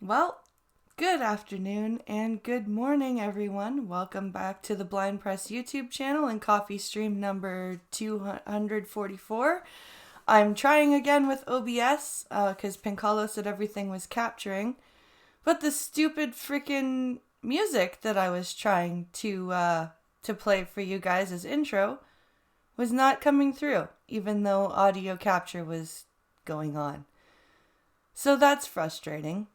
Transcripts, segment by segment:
Well, good afternoon and good morning, everyone. Welcome back to the Blind Press YouTube channel and CoffeeStream number 244. I'm trying again with OBS because Pincalo said everything was capturing, but the stupid freaking music that I was trying to play for you guys as intro was not coming through, even though audio capture was going on. So that's frustrating.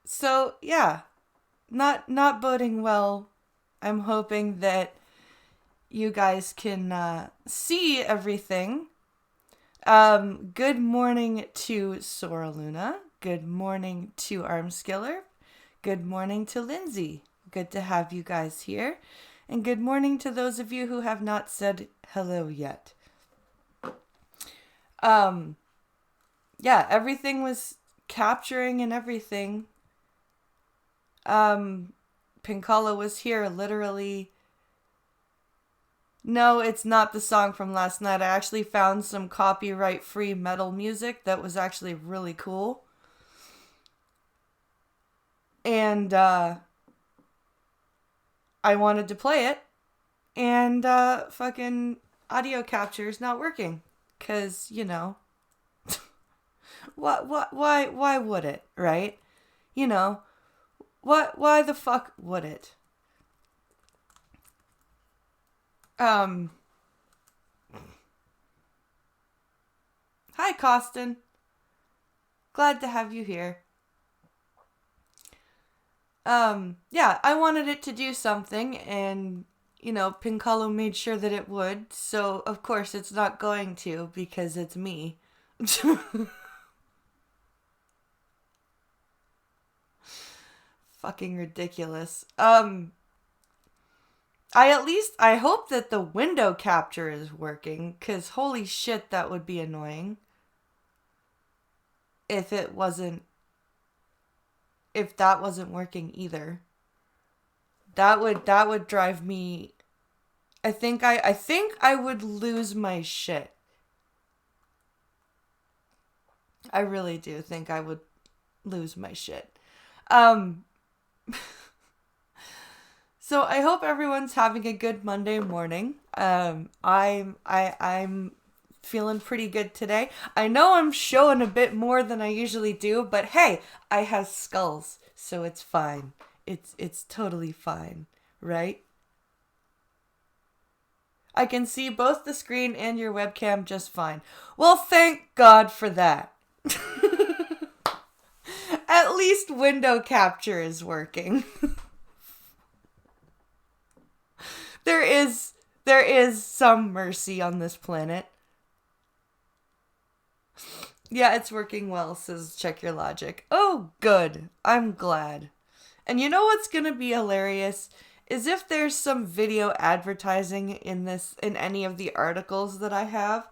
So yeah, not boding well. I'm hoping that you guys can see everything. Good morning to Sora Luna. Good morning to Armskiller. Good morning to Lindsay. Good to have you guys here. And good morning to those of you who have not said hello yet. Yeah, everything was capturing and everything. Pincalo was here literally. No, it's not the song from last night. I actually found some copyright-free metal music that was actually really cool. And I wanted to play it. And fucking audio capture is not working. 'Cause, you know, why would it, right? You know, why the fuck would it? Hi, Costin. Glad to have you here. Yeah, I wanted it to do something, and, you know, Pincalo made sure that it would, so of course it's not going to, because it's me. Fucking ridiculous. I hope that the window capture is working, because holy shit, that would be annoying. If that wasn't working either. That would drive me. I think I would lose my shit. I really do think I would lose my shit. So I hope everyone's having a good Monday morning. I'm feeling pretty good today. I know I'm showing a bit more than I usually do, but hey, I have skulls, so it's fine. It's totally fine, right? I can see both the screen and your webcam just fine. Well, thank God for that. At least window capture is working. There is some mercy on this planet. Yeah, it's working well, says Check Your Logic. Oh, good. I'm glad. And you know what's gonna be hilarious? Is if there's some video advertising in any of the articles that I have,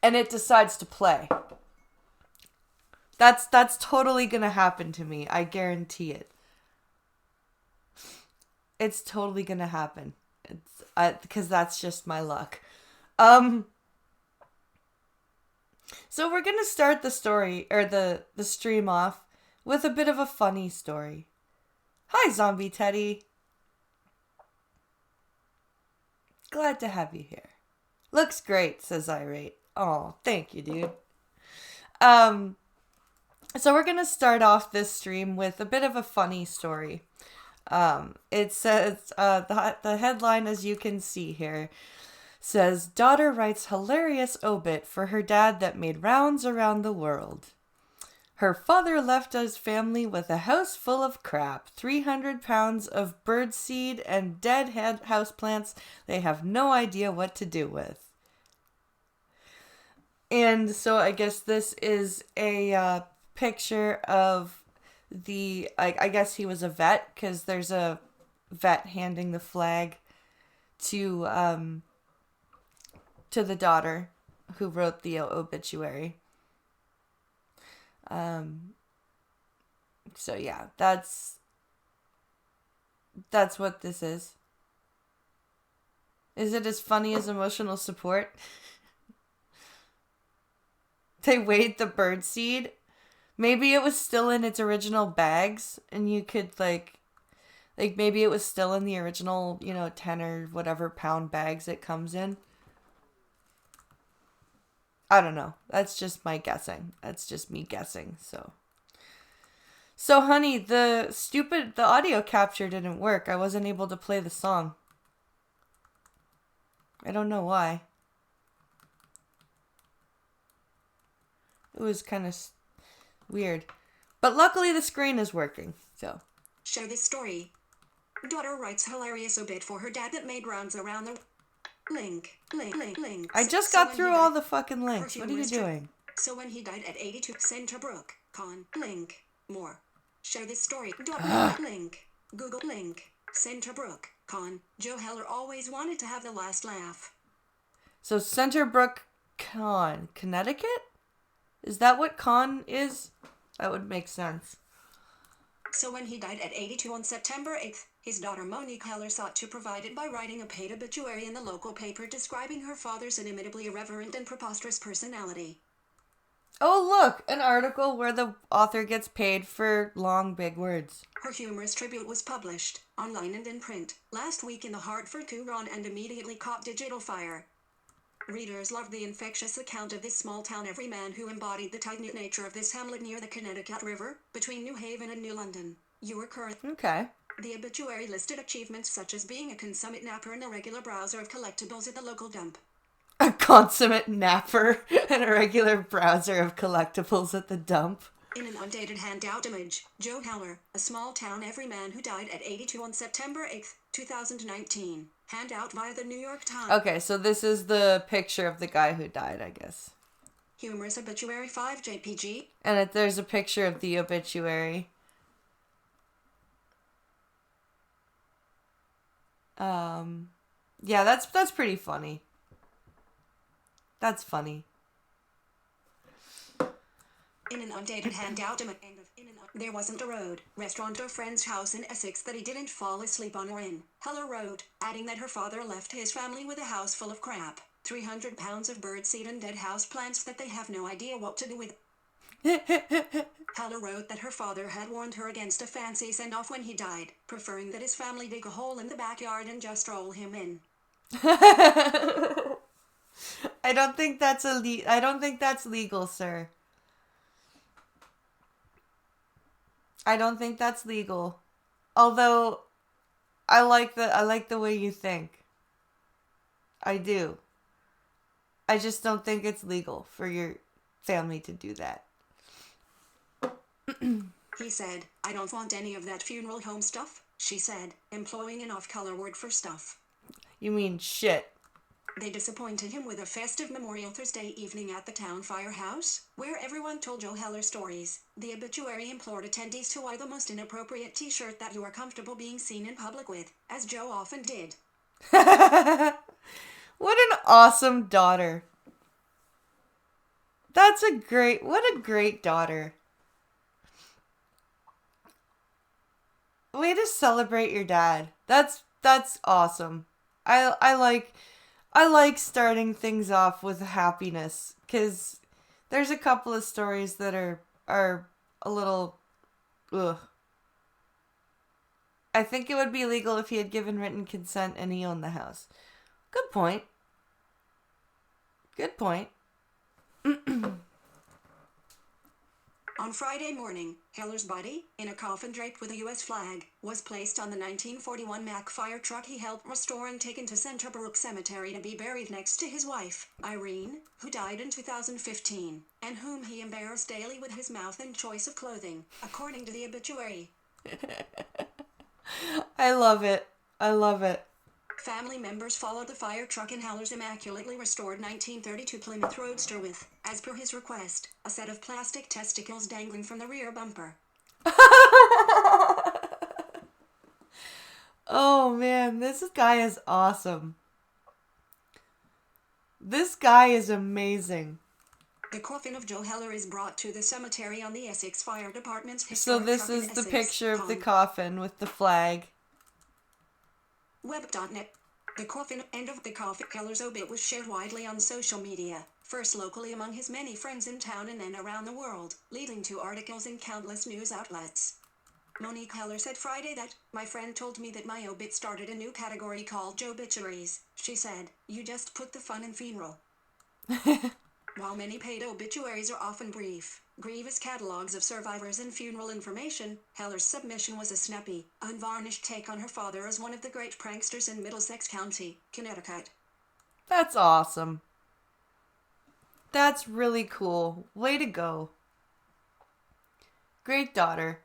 and it decides to play. That's totally gonna happen to me. I guarantee it. It's totally gonna happen. Because that's just my luck. So we're gonna start the story, or the stream off, with a bit of a funny story. Hi, Zombie Teddy. Glad to have you here. Looks great, says Irate. Oh, thank you, dude. So we're gonna start off this stream with a bit of a funny story. It says, the headline, as you can see here, says, daughter writes hilarious obit for her dad that made rounds around the world. Her father left his family with a house full of crap, 300 pounds of birdseed and dead houseplants they have no idea what to do with. And so I guess this is a picture of I guess he was a vet, because there's a vet handing the flag to the daughter who wrote the obituary. So yeah, that's what this is. Is it as funny as emotional support? They weighed the birdseed. Maybe it was still in its original bags, and you could, like maybe it was still in the original, 10 or whatever pound bags it comes in. I don't know. That's just my guessing. That's just me guessing, so. So, honey, the audio capture didn't work. I wasn't able to play the song. I don't know why. It was kind of weird. But luckily the screen is working, so. Share this story. Daughter writes hilarious obit for her dad that made rounds around the... Link. I just got through all the fucking links. What are you doing? So when he died at 82, Centerbrook, con, link, more. Share this story. Daughter, link, Google, link, Centerbrook, con, Joe Heller always wanted to have the last laugh. So Centerbrook, con, Connecticut? Is that what con is? That would make sense. So when he died at 82 on September 8th, his daughter Monique Heller sought to provide it by writing a paid obituary in the local paper describing her father's inimitably irreverent and preposterous personality. Oh, look, an article where the author gets paid for long, big words. Her humorous tribute was published, online and in print, last week in the Hartford Courant and immediately caught digital fire. Readers loved the infectious account of this small-town everyman who embodied the tight-knit nature of this hamlet near the Connecticut River, between New Haven and New London. You were correct. Okay. The obituary listed achievements such as being a consummate napper and a regular browser of collectibles at the local dump. A consummate napper and a regular browser of collectibles at the dump. In an undated handout image, Joe Heller, a small-town everyman who died at 82 on September 8th, 2019. Handout via the New York Times. Okay, so this is the picture of the guy who died, I guess. Humorous obituary 5 JPG. And there's a picture of the obituary. Yeah, that's pretty funny. That's funny. In an undated handout image, there wasn't a road, restaurant or friend's house in Essex that he didn't fall asleep on or in, Heller wrote, adding that her father left his family with a house full of crap, 300 pounds of birdseed and dead house plants that they have no idea what to do with. Heller wrote that her father had warned her against a fancy send-off when he died, preferring that his family dig a hole in the backyard and just roll him in. I don't think that's legal, sir. I don't think that's legal. Although I like the way you think. I do. I just don't think it's legal for your family to do that. He said, I don't want any of that funeral home stuff, she said, employing an off-color word for stuff. You mean shit. They disappointed him with a festive memorial Thursday evening at the town firehouse, where everyone told Joe Heller stories. The obituary implored attendees to wear the most inappropriate t-shirt that you are comfortable being seen in public with, as Joe often did. What an awesome daughter. What a great daughter. Way to celebrate your dad. That's awesome. I like starting things off with happiness, because there's a couple of stories that are a little ugh. I think it would be legal if he had given written consent and he owned the house. Good point. Good point. On Friday morning, Heller's body, in a coffin draped with a U.S. flag, was placed on the 1941 Mack fire truck he helped restore and taken to Centerbrook Cemetery to be buried next to his wife, Irene, who died in 2015, and whom he embarrassed daily with his mouth and choice of clothing, according to the obituary. I love it. I love it. Family members followed the fire truck in Heller's immaculately restored 1932 Plymouth Roadster with, as per his request, a set of plastic testicles dangling from the rear bumper. Oh man, this guy is awesome. This guy is amazing. The coffin of Joe Heller is brought to the cemetery on the Essex Fire Department's historic So this truck in is the Essex, picture of the coffin with the flag. Web.net. The coffin end of the coffin Heller's obit was shared widely on social media, first locally among his many friends in town and then around the world, leading to articles in countless news outlets. Monique Heller said Friday that, "My friend told me that my obit started a new category called Jobituaries. She said, you just put the fun in funeral." While many paid obituaries are often brief, grievous catalogs of survivors and funeral information, Heller's submission was a snappy, unvarnished take on her father as one of the great pranksters in Middlesex County, Connecticut. That's awesome. That's really cool. Way to go. Great daughter.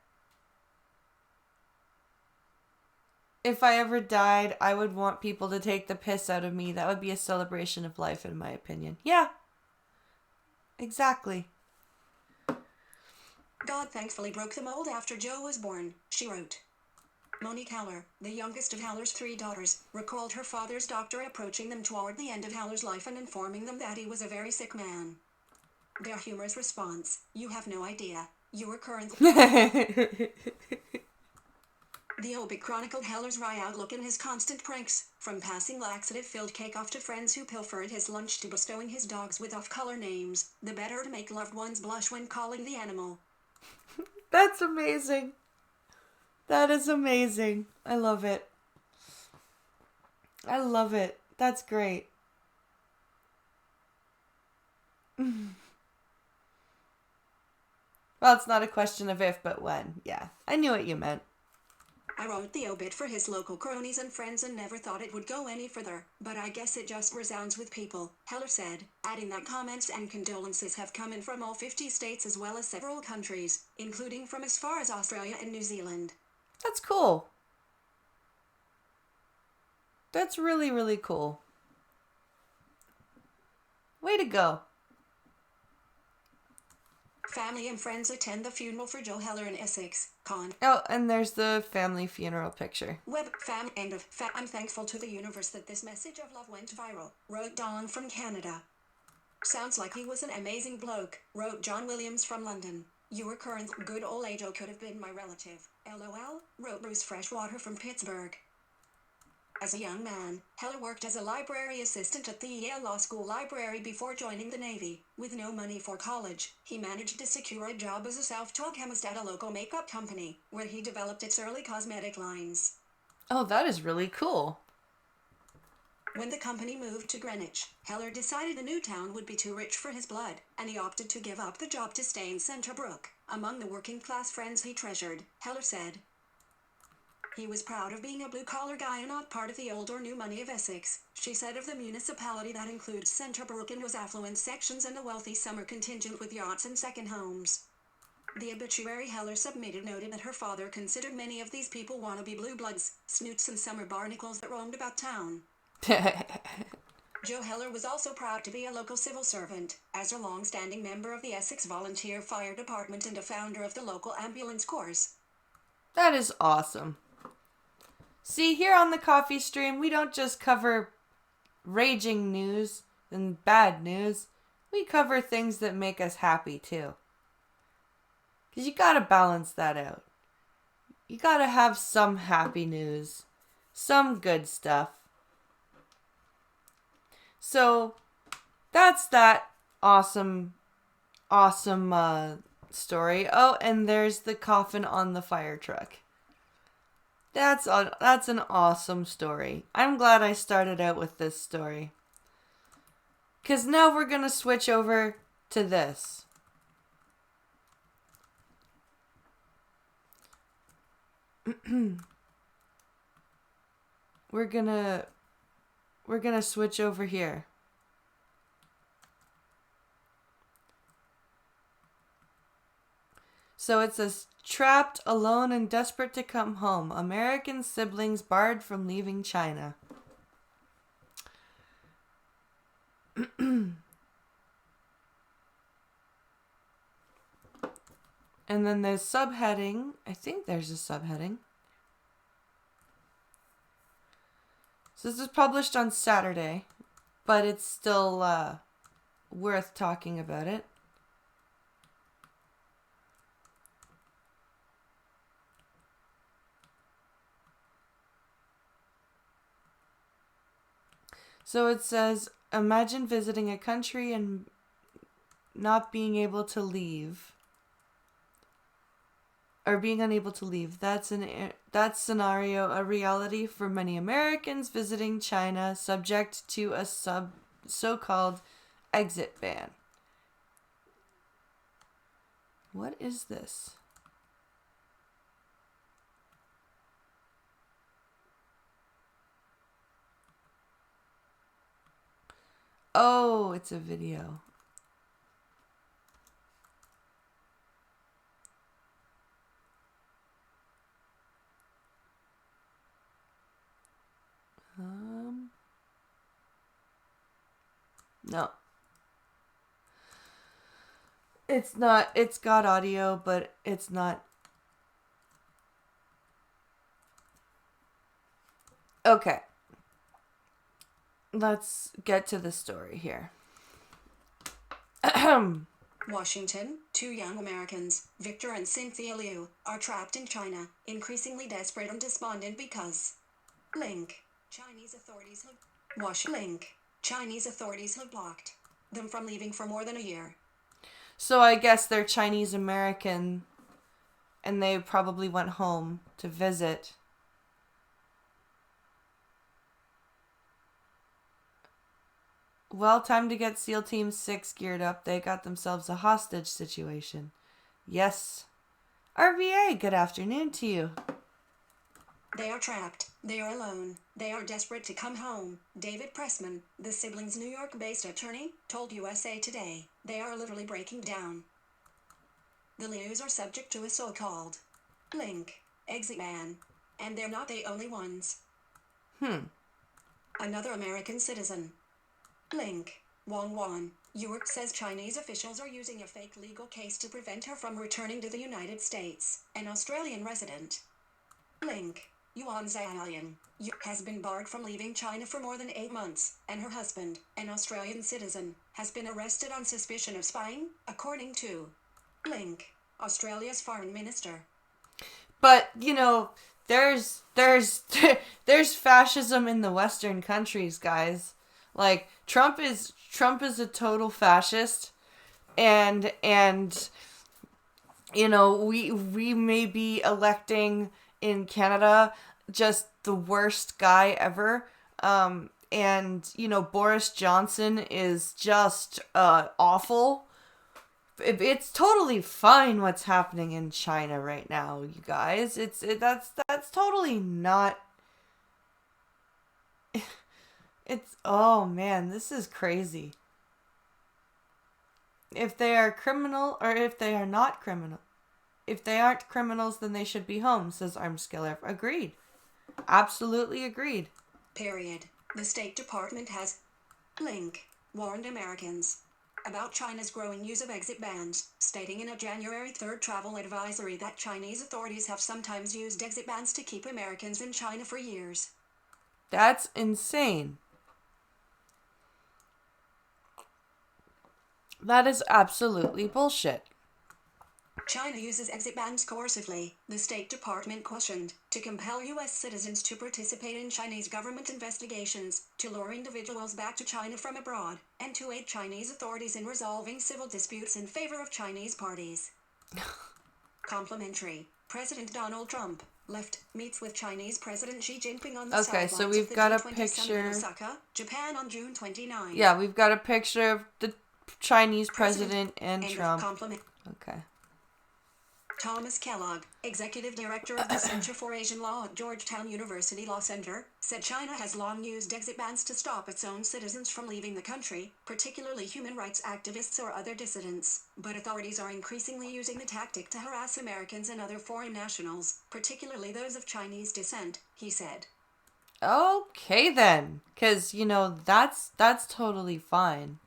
If I ever died, I would want people to take the piss out of me. That would be a celebration of life, in my opinion. Yeah. Exactly. God thankfully broke the mold after Joe was born, she wrote. Monique Heller, the youngest of Heller's 3 daughters, recalled her father's doctor approaching them toward the end of Heller's life and informing them that he was a very sick man. Their humorous response, "You have no idea. You were currently..." The obit chronicled Heller's wry outlook and his constant pranks, from passing laxative-filled cake off to friends who pilfered his lunch to bestowing his dogs with off-color names, the better to make loved ones blush when calling the animal. That's amazing. That is amazing. I love it. I love it. That's great. Well, it's not a question of if, but when. Yeah, I knew what you meant. "I wrote the obit for his local cronies and friends and never thought it would go any further, but I guess it just resounds with people," Heller said, adding that comments and condolences have come in from all 50 states as well as several countries, including from as far as Australia and New Zealand. That's cool. That's really, really cool. Way to go. Family and friends attend the funeral for Joe Heller in Essex, Con. Oh, and there's the family funeral picture. I'm thankful to the universe that this message of love went viral, wrote Dawn from Canada. "Sounds like he was an amazing bloke," wrote John Williams from London. "You were current good old Joe could have been my relative. LOL," wrote Bruce Freshwater from Pittsburgh. As a young man, Heller worked as a library assistant at the Yale Law School Library before joining the Navy. With no money for college, he managed to secure a job as a self-taught chemist at a local makeup company, where he developed its early cosmetic lines. Oh, that is really cool. When the company moved to Greenwich, Heller decided the new town would be too rich for his blood, and he opted to give up the job to stay in Centerbrook, among the working-class friends he treasured, Heller said. He was proud of being a blue-collar guy and not part of the old or new money of Essex, she said of the municipality that includes Centerbrook and was affluent sections and a wealthy summer contingent with yachts and second homes. The obituary Heller submitted noted that her father considered many of these people wannabe blue bloods, snoots and summer barnacles that roamed about town. Joe Heller was also proud to be a local civil servant, as a long-standing member of the Essex Volunteer Fire Department and a founder of the local ambulance corps. That is awesome. See, here on the Coffee Stream, we don't just cover raging news and bad news. We cover things that make us happy, too. Because you gotta balance that out. You gotta have some happy news. Some good stuff. So, that's that awesome story. Oh, and there's the coffin on the fire truck. That's an awesome story. I'm glad I started out with this story. Because now we're going to switch over to this. We're gonna switch over here. So it says, trapped, alone, and desperate to come home. American siblings barred from leaving China. And then there's subheading. I think there's a subheading. So this was published on Saturday, but it's still worth talking about it. So it says, imagine visiting a country and not being able to leave. Or being unable to leave. That scenario a reality for many Americans visiting China, subject to a so-called exit ban. What is this? Oh, it's a video. No. It's not. It's got audio, but it's not. Okay. Let's get to the story here. Washington, 2 young Americans, Victor and Cynthia Liu, are trapped in China, increasingly desperate and despondent because Chinese authorities have blocked them from leaving for more than a year. So I guess they're Chinese American, and they probably went home to visit. Well, time to get SEAL Team 6 geared up. They got themselves a hostage situation. Yes. RVA, good afternoon to you. They are trapped. They are alone. They are desperate to come home. David Pressman, the siblings' New York-based attorney, told USA Today. They are literally breaking down. The Lius are subject to a so-called exit ban. And they're not the only ones. Another American citizen, Wang York, says Chinese officials are using a fake legal case to prevent her from returning to the United States. An Australian resident, Yuan Zhalian, has been barred from leaving China for more than 8 months, and her husband, an Australian citizen, has been arrested on suspicion of spying, according to Australia's foreign minister. But, you know, there's fascism in the Western countries, guys. Like, Trump is a total fascist, and you know, we may be electing in Canada just the worst guy ever. And you know, Boris Johnson is just awful. It's totally fine what's happening in China right now, you guys. That's totally not. It's, oh man, this is crazy. If they are criminal, or if they are not criminal. If they aren't criminals, then they should be home, says Armskiller. Agreed. Absolutely agreed. Period. The State Department has warned Americans about China's growing use of exit bans, stating in a January 3rd travel advisory that Chinese authorities have sometimes used exit bans to keep Americans in China for years. That's insane. That is absolutely bullshit. China uses exit bans coercively, the State Department cautioned, to compel U.S. citizens to participate in Chinese government investigations, to lure individuals back to China from abroad, and to aid Chinese authorities in resolving civil disputes in favor of Chinese parties. Complimentary. President Donald Trump meets with Chinese President Xi Jinping on the sidelines so we've of the got a G20 summit in picture. Osaka, Japan on June 29. Yeah, we've got a picture of the Chinese president and Trump. Okay. Thomas Kellogg, executive director of the Center for Asian Law at Georgetown University Law Center, said China has long used exit bans to stop its own citizens from leaving the country, particularly human rights activists or other dissidents, but authorities are increasingly using the tactic to harass Americans and other foreign nationals, particularly those of Chinese descent, he said. Okay then, because, you know, that's totally fine.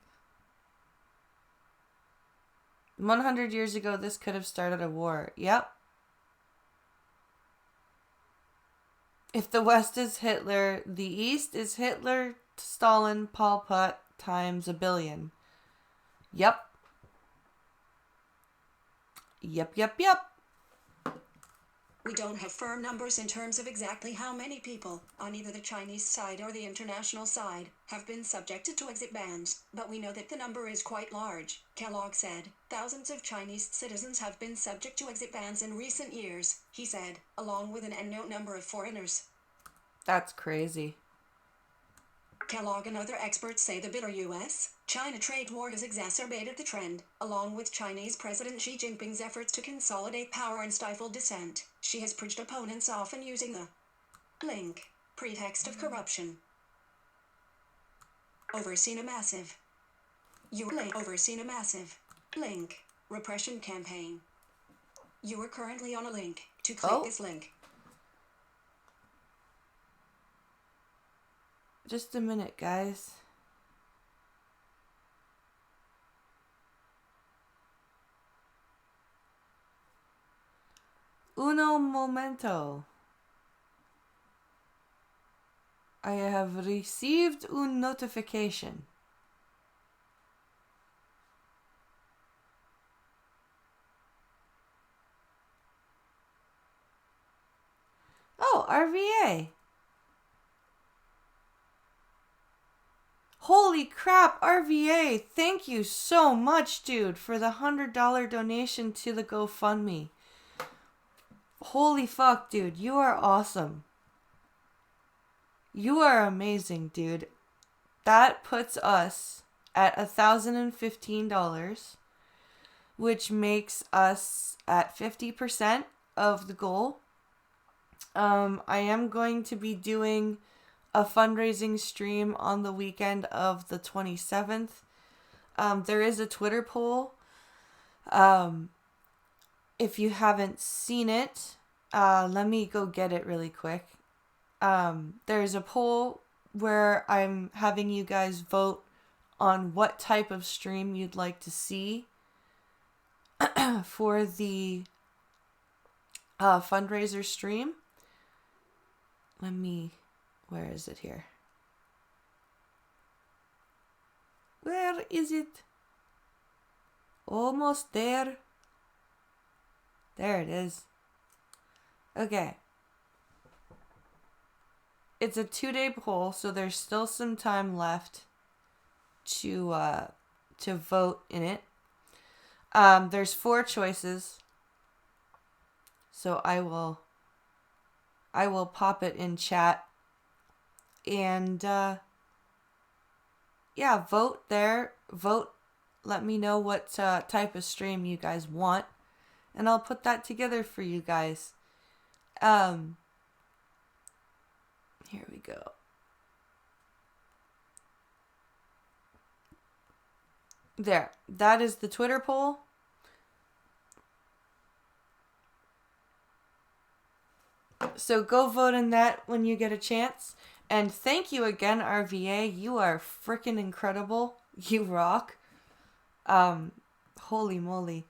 100 years ago, this could have started a war. Yep. If the West is Hitler, the East is Hitler, Stalin, Pol Pot times a billion. Yep. Yep. We don't have firm numbers in terms of exactly how many people, on either the Chinese side or the international side, have been subjected to exit bans, but we know that the number is quite large, Kellogg said. Thousands of Chinese citizens have been subject to exit bans in recent years, he said, along with an unknown number of foreigners. That's crazy. Kellogg and other experts say the bitter U.S.-China trade war has exacerbated the trend, along with Chinese President Xi Jinping's efforts to consolidate power and stifle dissent. She has purged opponents, often using the link pretext of corruption. Overseen a massive link repression campaign. You are currently on a link. To click this link. Just a minute, guys. Uno momento. I have received un notification. Oh, RVA. Holy crap, RVA, thank you so much, dude, for the $100 donation to the GoFundMe. Holy fuck, dude, you are awesome. You are amazing, dude. That puts us at $1,015, which makes us at 50% of the goal. I am going to be doing a fundraising stream on the weekend of the 27th. There is a Twitter poll. If you haven't seen it, let me go get it really quick. There's a poll where I'm having you guys vote on what type of stream you'd like to see for the fundraiser stream. Where is it here? Where is it? Almost there. There it is. Okay. It's a 2-day poll, so there's still some time left to vote in it. There's 4 choices. So I will pop it in chat. And yeah, vote there. Vote. Let me know what type of stream you guys want, and I'll put that together for you guys. Here we go. There. That is the Twitter poll. So go vote in that when you get a chance. And thank you again, RVA. You are freaking incredible. You rock. Holy moly.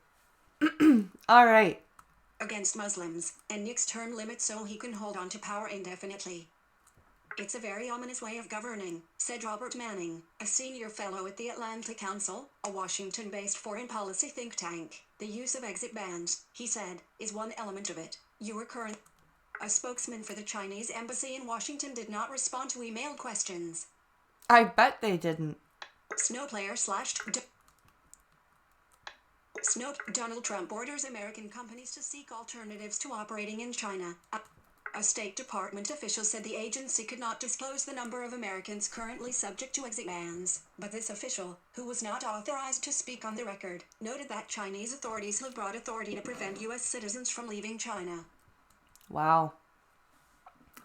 All right. Against Muslims, and Nick's term limit so he can hold on to power indefinitely. It's a very ominous way of governing, said Robert Manning, a senior fellow at the Atlantic Council, a Washington-based foreign policy think tank. The use of exit bans, he said, is one element of it. A spokesman for the Chinese embassy in Washington did not respond to email questions. I bet they didn't. Donald Trump orders American companies to seek alternatives to operating in China. A State Department official said the agency could not disclose the number of Americans currently subject to exit bans, but this official, who was not authorized to speak on the record, noted that Chinese authorities have brought authority to prevent U.S. citizens from leaving China. Wow.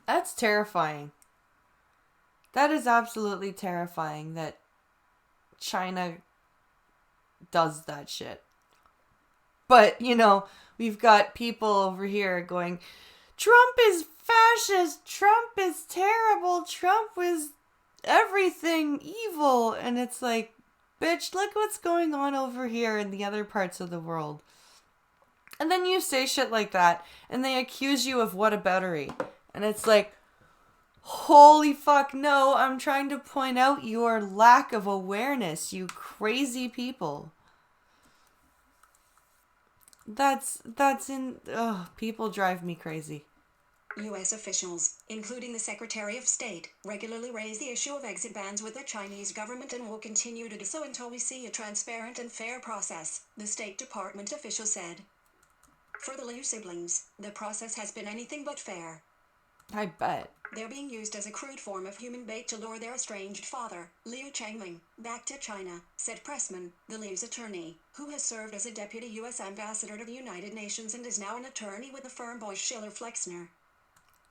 That's terrifying. That is absolutely terrifying that China does that shit. But, you know, we've got people over here going, Trump is fascist, Trump is terrible, Trump is everything evil. And it's like, bitch, look what's going on over here in the other parts of the world. And then you say shit like that, and they accuse you of whataboutery. And it's like, holy fuck, no, I'm trying to point out your lack of awareness, you crazy people. That's in. Ugh, people drive me crazy. U.S. officials, including the Secretary of State, regularly raise the issue of exit bans with the Chinese government and will continue to do so until we see a transparent and fair process, the State Department official said. For the Liu siblings, the process has been anything but fair. I bet. They're being used as a crude form of human bait to lure their estranged father, Liu Changming, back to China, said Pressman, the Liu's attorney, who has served as a deputy U.S. ambassador to the United Nations and is now an attorney with the firm Schiller Flexner.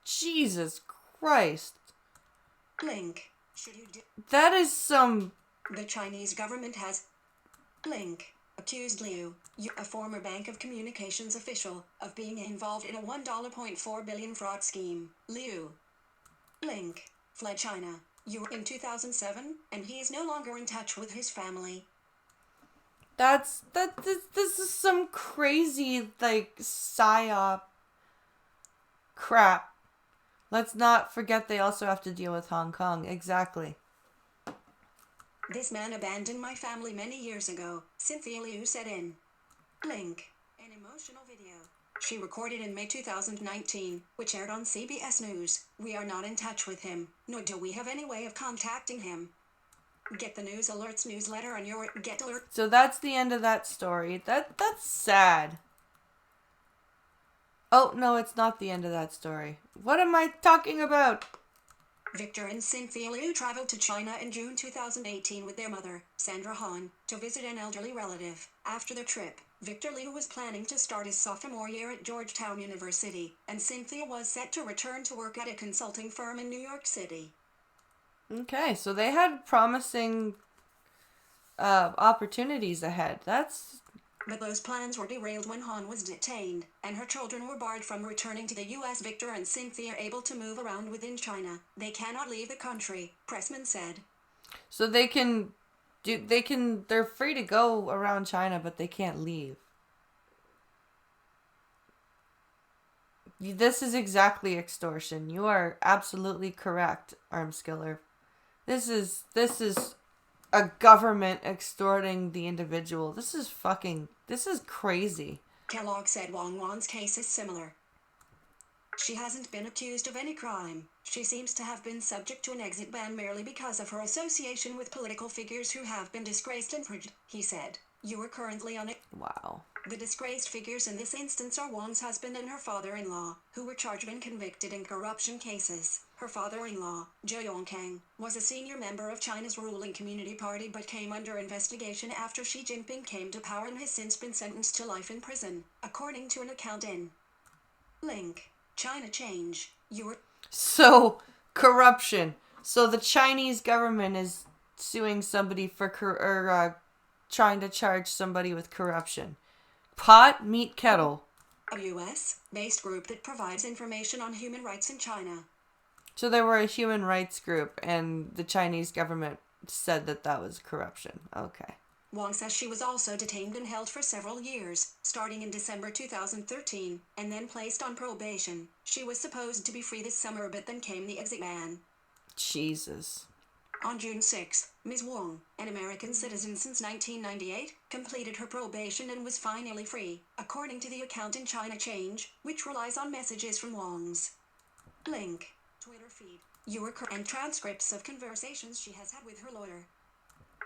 Jesus Christ. Link. That is some... The Chinese government has... Link. Accused Liu, a former Bank of Communications official, of being involved in a $1.4 billion fraud scheme. Liu. Link. Fled China in 2007, and he is no longer in touch with his family. This is some crazy, like, psyop crap. Let's not forget they also have to deal with Hong Kong. Exactly. This man abandoned my family many years ago, Cynthia Liu said in Link, an emotional video she recorded in May 2019, which aired on CBS News. We are not in touch with him, nor do we have any way of contacting him. Get the News Alerts newsletter on your Get Alert. So that's the end of that story. That's sad. Oh, no, it's not the end of that story. What am I talking about? Victor and Cynthia Liu traveled to China in June 2018 with their mother, Sandra Han, to visit an elderly relative. After the trip, Victor Liu was planning to start his sophomore year at Georgetown University, and Cynthia was set to return to work at a consulting firm in New York City. Okay, so they had promising opportunities ahead. But those plans were derailed when Han was detained, and her children were barred from returning to the U.S. Victor and Cynthia are able to move around within China. They cannot leave the country, Pressman said. So they're free to go around China, but they can't leave. This is exactly extortion. You are absolutely correct, Armskiller. This is a government extorting the individual. This is crazy. Kellogg said Wang Wan's case is similar. She hasn't been accused of any crime. She seems to have been subject to an exit ban merely because of her association with political figures who have been disgraced and purged, he said. You are currently on it. Wow. The disgraced figures in this instance are Wang's husband and her father-in-law, who were charged and convicted in corruption cases. Her father-in-law, Zhou Yongkang, was a senior member of China's ruling Community Party but came under investigation after Xi Jinping came to power and has since been sentenced to life in prison, according to an account in Link. China Change. So, corruption. So the Chinese government is suing somebody for trying to charge somebody with corruption. Pot, meat, kettle. A U.S.-based group that provides information on human rights in China. So they were a human rights group, and the Chinese government said that was corruption. Okay. Wang says she was also detained and held for several years, starting in December 2013, and then placed on probation. She was supposed to be free this summer, but then came the exit ban. Jesus. On June 6, Ms. Wang, an American citizen since 1998, completed her probation and was finally free, according to the account in China Change, which relies on messages from Wang's Link. Twitter feed, and transcripts of conversations she has had with her lawyer.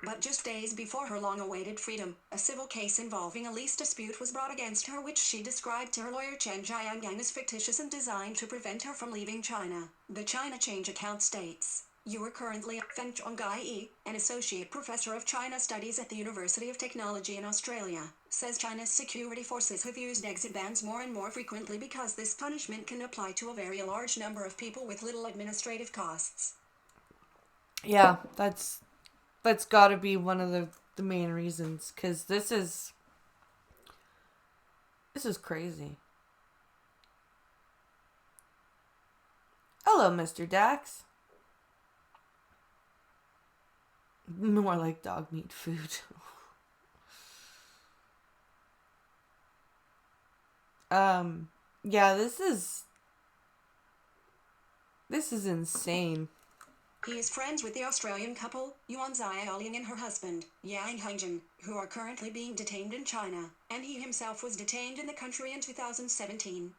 But just days before her long-awaited freedom, a civil case involving a lease dispute was brought against her, which she described to her lawyer Chen Jiangyang as fictitious and designed to prevent her from leaving China. The China Change account states, you are currently Feng Chonggai, an associate professor of China Studies at the University of Technology in Australia, says China's security forces have used exit bans more and more frequently because this punishment can apply to a very large number of people with little administrative costs. Yeah, that's got to be one of the main reasons, because this is crazy. Hello, Mr. Dax. More like dog meat food. Yeah, this is insane. He is friends with the Australian couple, Yuan Xiaoling and her husband, Yang Hengjin, who are currently being detained in China, and he himself was detained in the country in 2017.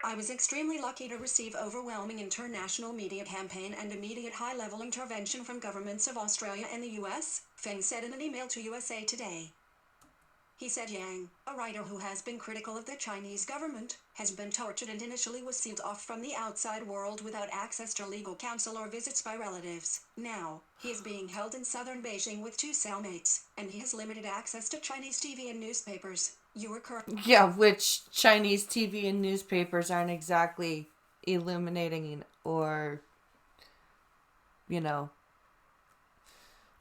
I was extremely lucky to receive overwhelming international media campaign and immediate high-level intervention from governments of Australia and the US, Feng said in an email to USA Today. He said Yang, a writer who has been critical of the Chinese government, has been tortured and initially was sealed off from the outside world without access to legal counsel or visits by relatives. Now, he is being held in southern Beijing with 2 cellmates, and he has limited access to Chinese TV and newspapers. Yeah, which Chinese TV and newspapers aren't exactly illuminating or,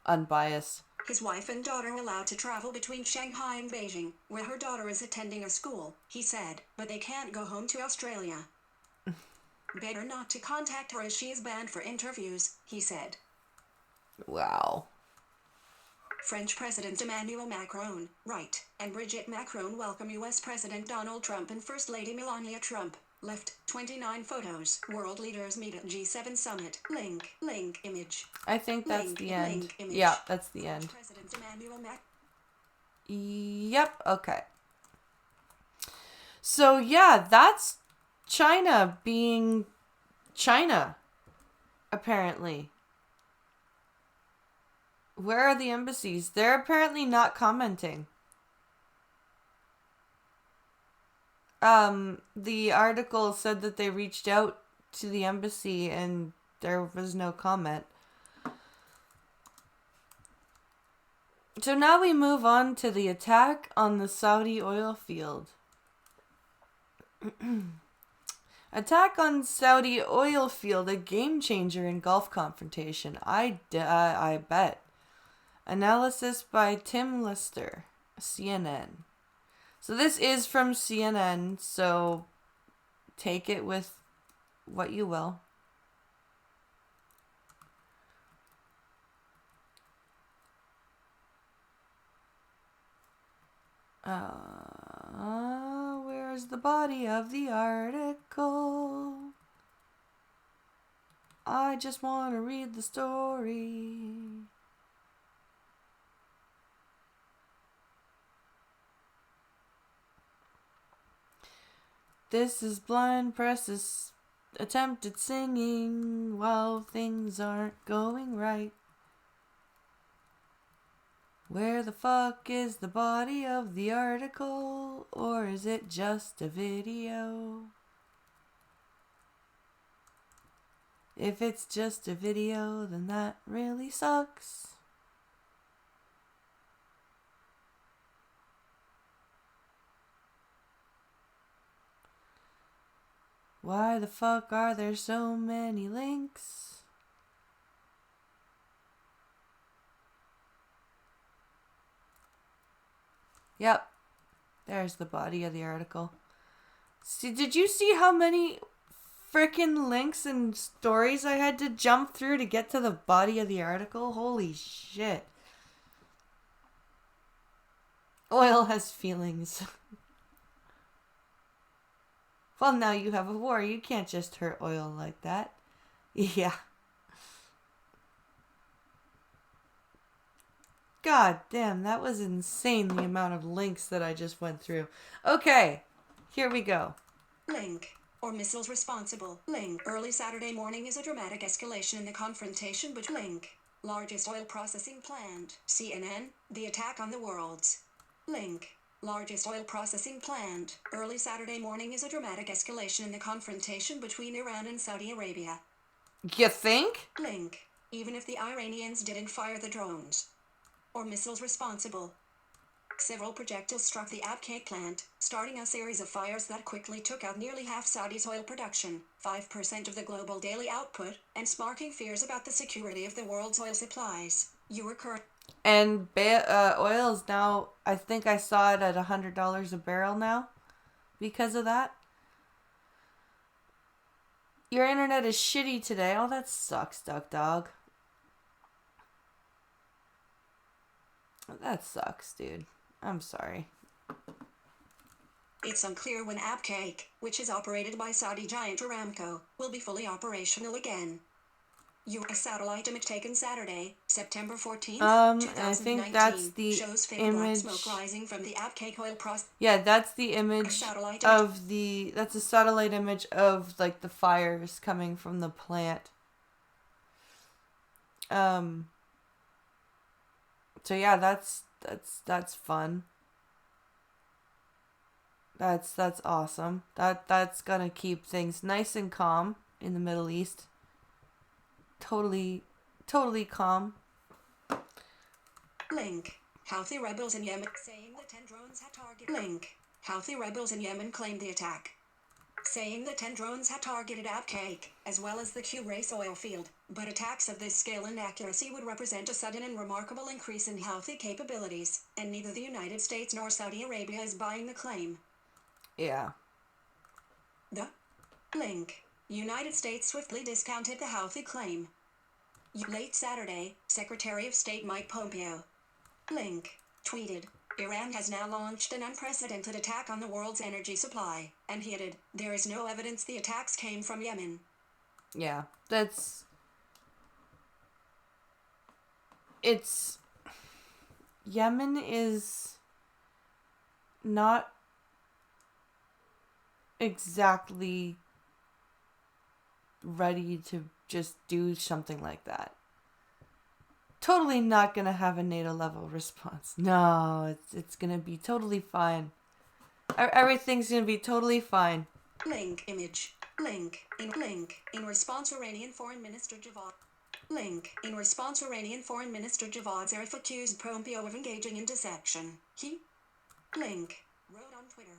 unbiased. His wife and daughter are allowed to travel between Shanghai and Beijing, where her daughter is attending a school, he said, but they can't go home to Australia. Better not to contact her as she is banned for interviews, he said. Wow. French President Emmanuel Macron, right, and Brigitte Macron welcome U.S. President Donald Trump and First Lady Melania Trump. Left, 29 photos. World leaders meet at G7 summit. Link, image. I think that's the end. Image. Yeah, that's the end. President Emmanuel Macron. Yep, okay. So, yeah, that's China being China, apparently. Where are the embassies? They're apparently not commenting. The article said that they reached out to the embassy and there was no comment. So now we move on to the attack on the Saudi oil field. Attack on Saudi oil field, a game changer in Gulf confrontation. I bet. Analysis by Tim Lister, CNN. So this is from CNN, so take it with what you will. Where's the body of the article? I just want to read the story. This is Blind Press's attempt at singing while things aren't going right. Where the fuck is the body of the article? Or is it just a video? If it's just a video, then that really sucks. Why the fuck are there so many links? Yep. There's the body of the article. See, did you see how many frickin' links and stories I had to jump through to get to the body of the article? Holy shit. Oil has feelings. Well, now you have a war. You can't just hurt oil like that. Yeah. God damn, that was insane, the amount of links that I just went through. Okay, here we go. Link. Or missiles responsible. Link. Early Saturday morning is a dramatic escalation in the confrontation between Link. Largest oil processing plant. CNN. The attack on the world's. Link. Largest oil processing plant. Early Saturday morning is a dramatic escalation in the confrontation between Iran and Saudi Arabia. You think? Link. Even if the Iranians didn't fire the drones or missiles responsible. Several projectiles struck the Abqaiq plant, starting a series of fires that quickly took out nearly half Saudi's oil production, 5% of the global daily output, and sparking fears about the security of the world's oil supplies. And oil is now, I think I saw it at $100 a barrel now because of that. Your internet is shitty today. Oh, that sucks, Duck Dog. That sucks, dude. I'm sorry. It's unclear when Abqaiq, which is operated by Saudi giant Aramco, will be fully operational again. U.S. satellite image taken Saturday, September 14th, I think that's 2019, the shows faint image. black smoke rising from the Abqaiq oil process. Yeah, that's the image of the. That's a satellite image of like the fires coming from the plant. So yeah, that's fun. That's awesome. That's gonna keep things nice and calm in the Middle East. Totally calm. Link. Houthi rebels in Yemen saying the 10 drones had targeted. Link. Houthi rebels in Yemen claimed the attack, saying the 10 drones had targeted Abqaiq, as well as the Quraysh oil field, but attacks of this scale and accuracy would represent a sudden and remarkable increase in Houthi capabilities, and neither the United States nor Saudi Arabia is buying the claim. Yeah. The link. United States swiftly discounted the Houthi claim. Late Saturday, Secretary of State Mike Pompeo link tweeted, Iran has now launched an unprecedented attack on the world's energy supply, and he added, there is no evidence the attacks came from Yemen. Yeah, Yemen is not exactly ready to just do something like that. Totally not gonna have a NATO level response. No, it's gonna be totally fine. Everything's gonna be totally fine. Link image. Link in response Iranian Foreign Minister Javad. Link in response Iranian Foreign Minister Javad Zarif accused Pompeo of engaging in deception. He link wrote on Twitter.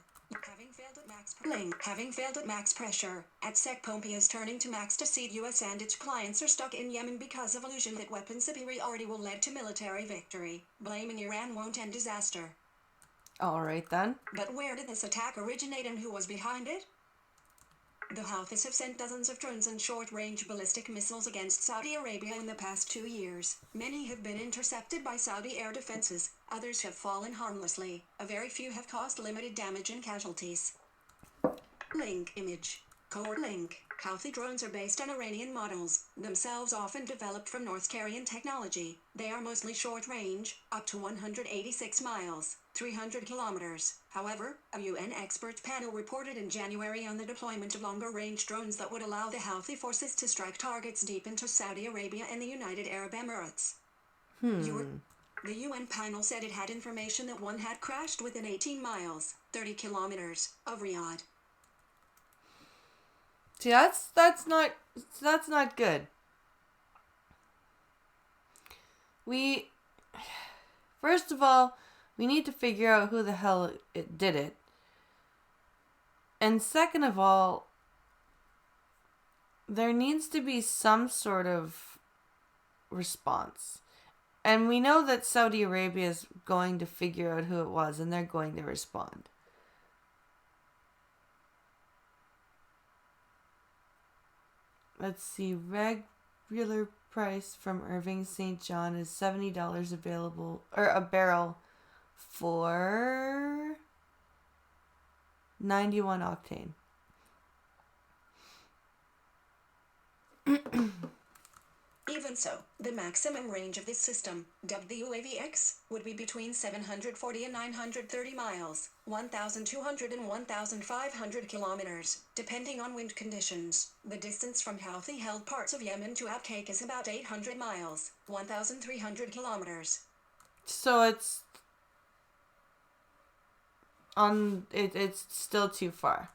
Having failed at max pressure, at SEC Pompeo's turning to max to see US and its clients are stuck in Yemen because of illusion that weapon superiority will lead to military victory. Blaming Iran won't end disaster. Alright then. But where did this attack originate and who was behind it? The Houthis have sent dozens of drones and short-range ballistic missiles against Saudi Arabia in the past 2 years. Many have been intercepted by Saudi air defenses, others have fallen harmlessly, a very few have caused limited damage and casualties. Link image. Core link. Houthi drones are based on Iranian models, themselves often developed from North Korean technology. They are mostly short range, up to 186 miles, 300 kilometers. However, a UN expert panel reported in January on the deployment of longer range drones that would allow the Houthi forces to strike targets deep into Saudi Arabia and the United Arab Emirates. The UN panel said it had information that one had crashed within 18 miles, 30 kilometers, of Riyadh. See, that's not good. First of all, we need to figure out who the hell it did it. And second of all, there needs to be some sort of response. And we know that Saudi Arabia is going to figure out who it was and they're going to respond. Let's see, regular price from Irving St. John is $70 available, or a barrel for 91 octane. Even so, the maximum range of this system, dubbed the UAVX, would be between 740 and 930 miles, 1,200 and 1,500 kilometers, depending on wind conditions. The distance from Houthi-held parts of Yemen to Abqaiq is about 800 miles, 1,300 kilometers. So it's still too far.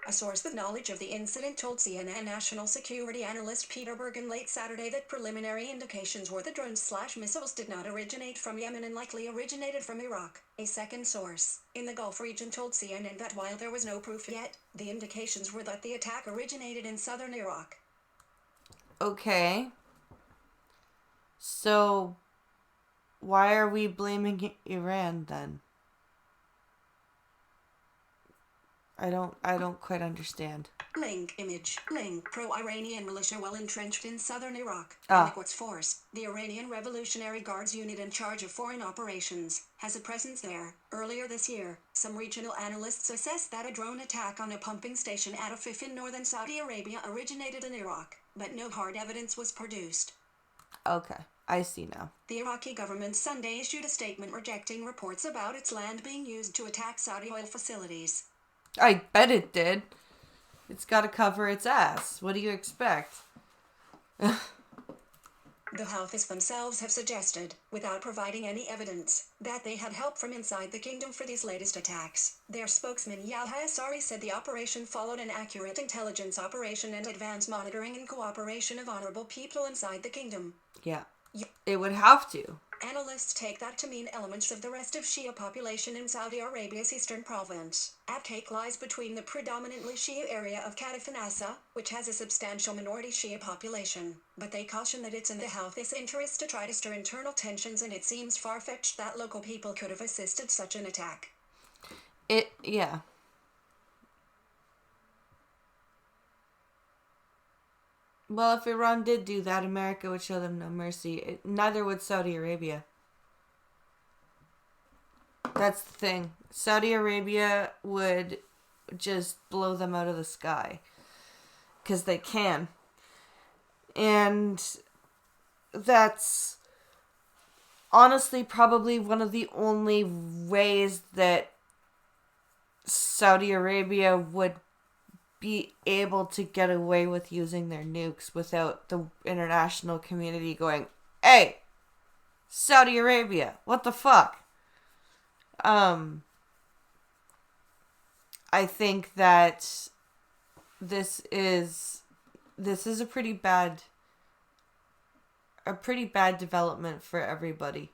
A source with knowledge of the incident told CNN national security analyst Peter Bergen late Saturday that preliminary indications were the drones/missiles did not originate from Yemen and likely originated from Iraq. A second source in the Gulf region told CNN that while there was no proof yet, the indications were that the attack originated in southern Iraq. Okay. So, why are we blaming Iran then? I don't quite understand. Link image. Link pro-Iranian militia well entrenched in southern Iraq. Ah. And the Quds Force, the Iranian Revolutionary Guards unit in charge of foreign operations, has a presence there. Earlier this year, some regional analysts assessed that a drone attack on a pumping station at Afif in northern Saudi Arabia originated in Iraq, but no hard evidence was produced. Okay, I see now. The Iraqi government Sunday issued a statement rejecting reports about its land being used to attack Saudi oil facilities. I bet it did. It's got to cover its ass. What do you expect? The Houthis themselves have suggested, without providing any evidence, that they had help from inside the kingdom for these latest attacks. Their spokesman Yahya Sari said the operation followed an accurate intelligence operation and advanced monitoring and cooperation of honorable people inside the kingdom. Yeah. It would have to. Analysts take that to mean elements of the rest of Shia population in Saudi Arabia's eastern province. Abqaiq lies between the predominantly Shia area of Kataif and Asa, which has a substantial minority Shia population, but they caution that it's in the Houthis' interest to try to stir internal tensions, and it seems far-fetched that local people could have assisted such an attack. Yeah. Well, if Iran did do that, America would show them no mercy. Neither would Saudi Arabia. That's the thing. Saudi Arabia would just blow them out of the sky. Because they can. And that's honestly probably one of the only ways that Saudi Arabia would be able to get away with using their nukes without the international community going, "Hey, Saudi Arabia, what the fuck?" I think that this is a pretty bad development for everybody,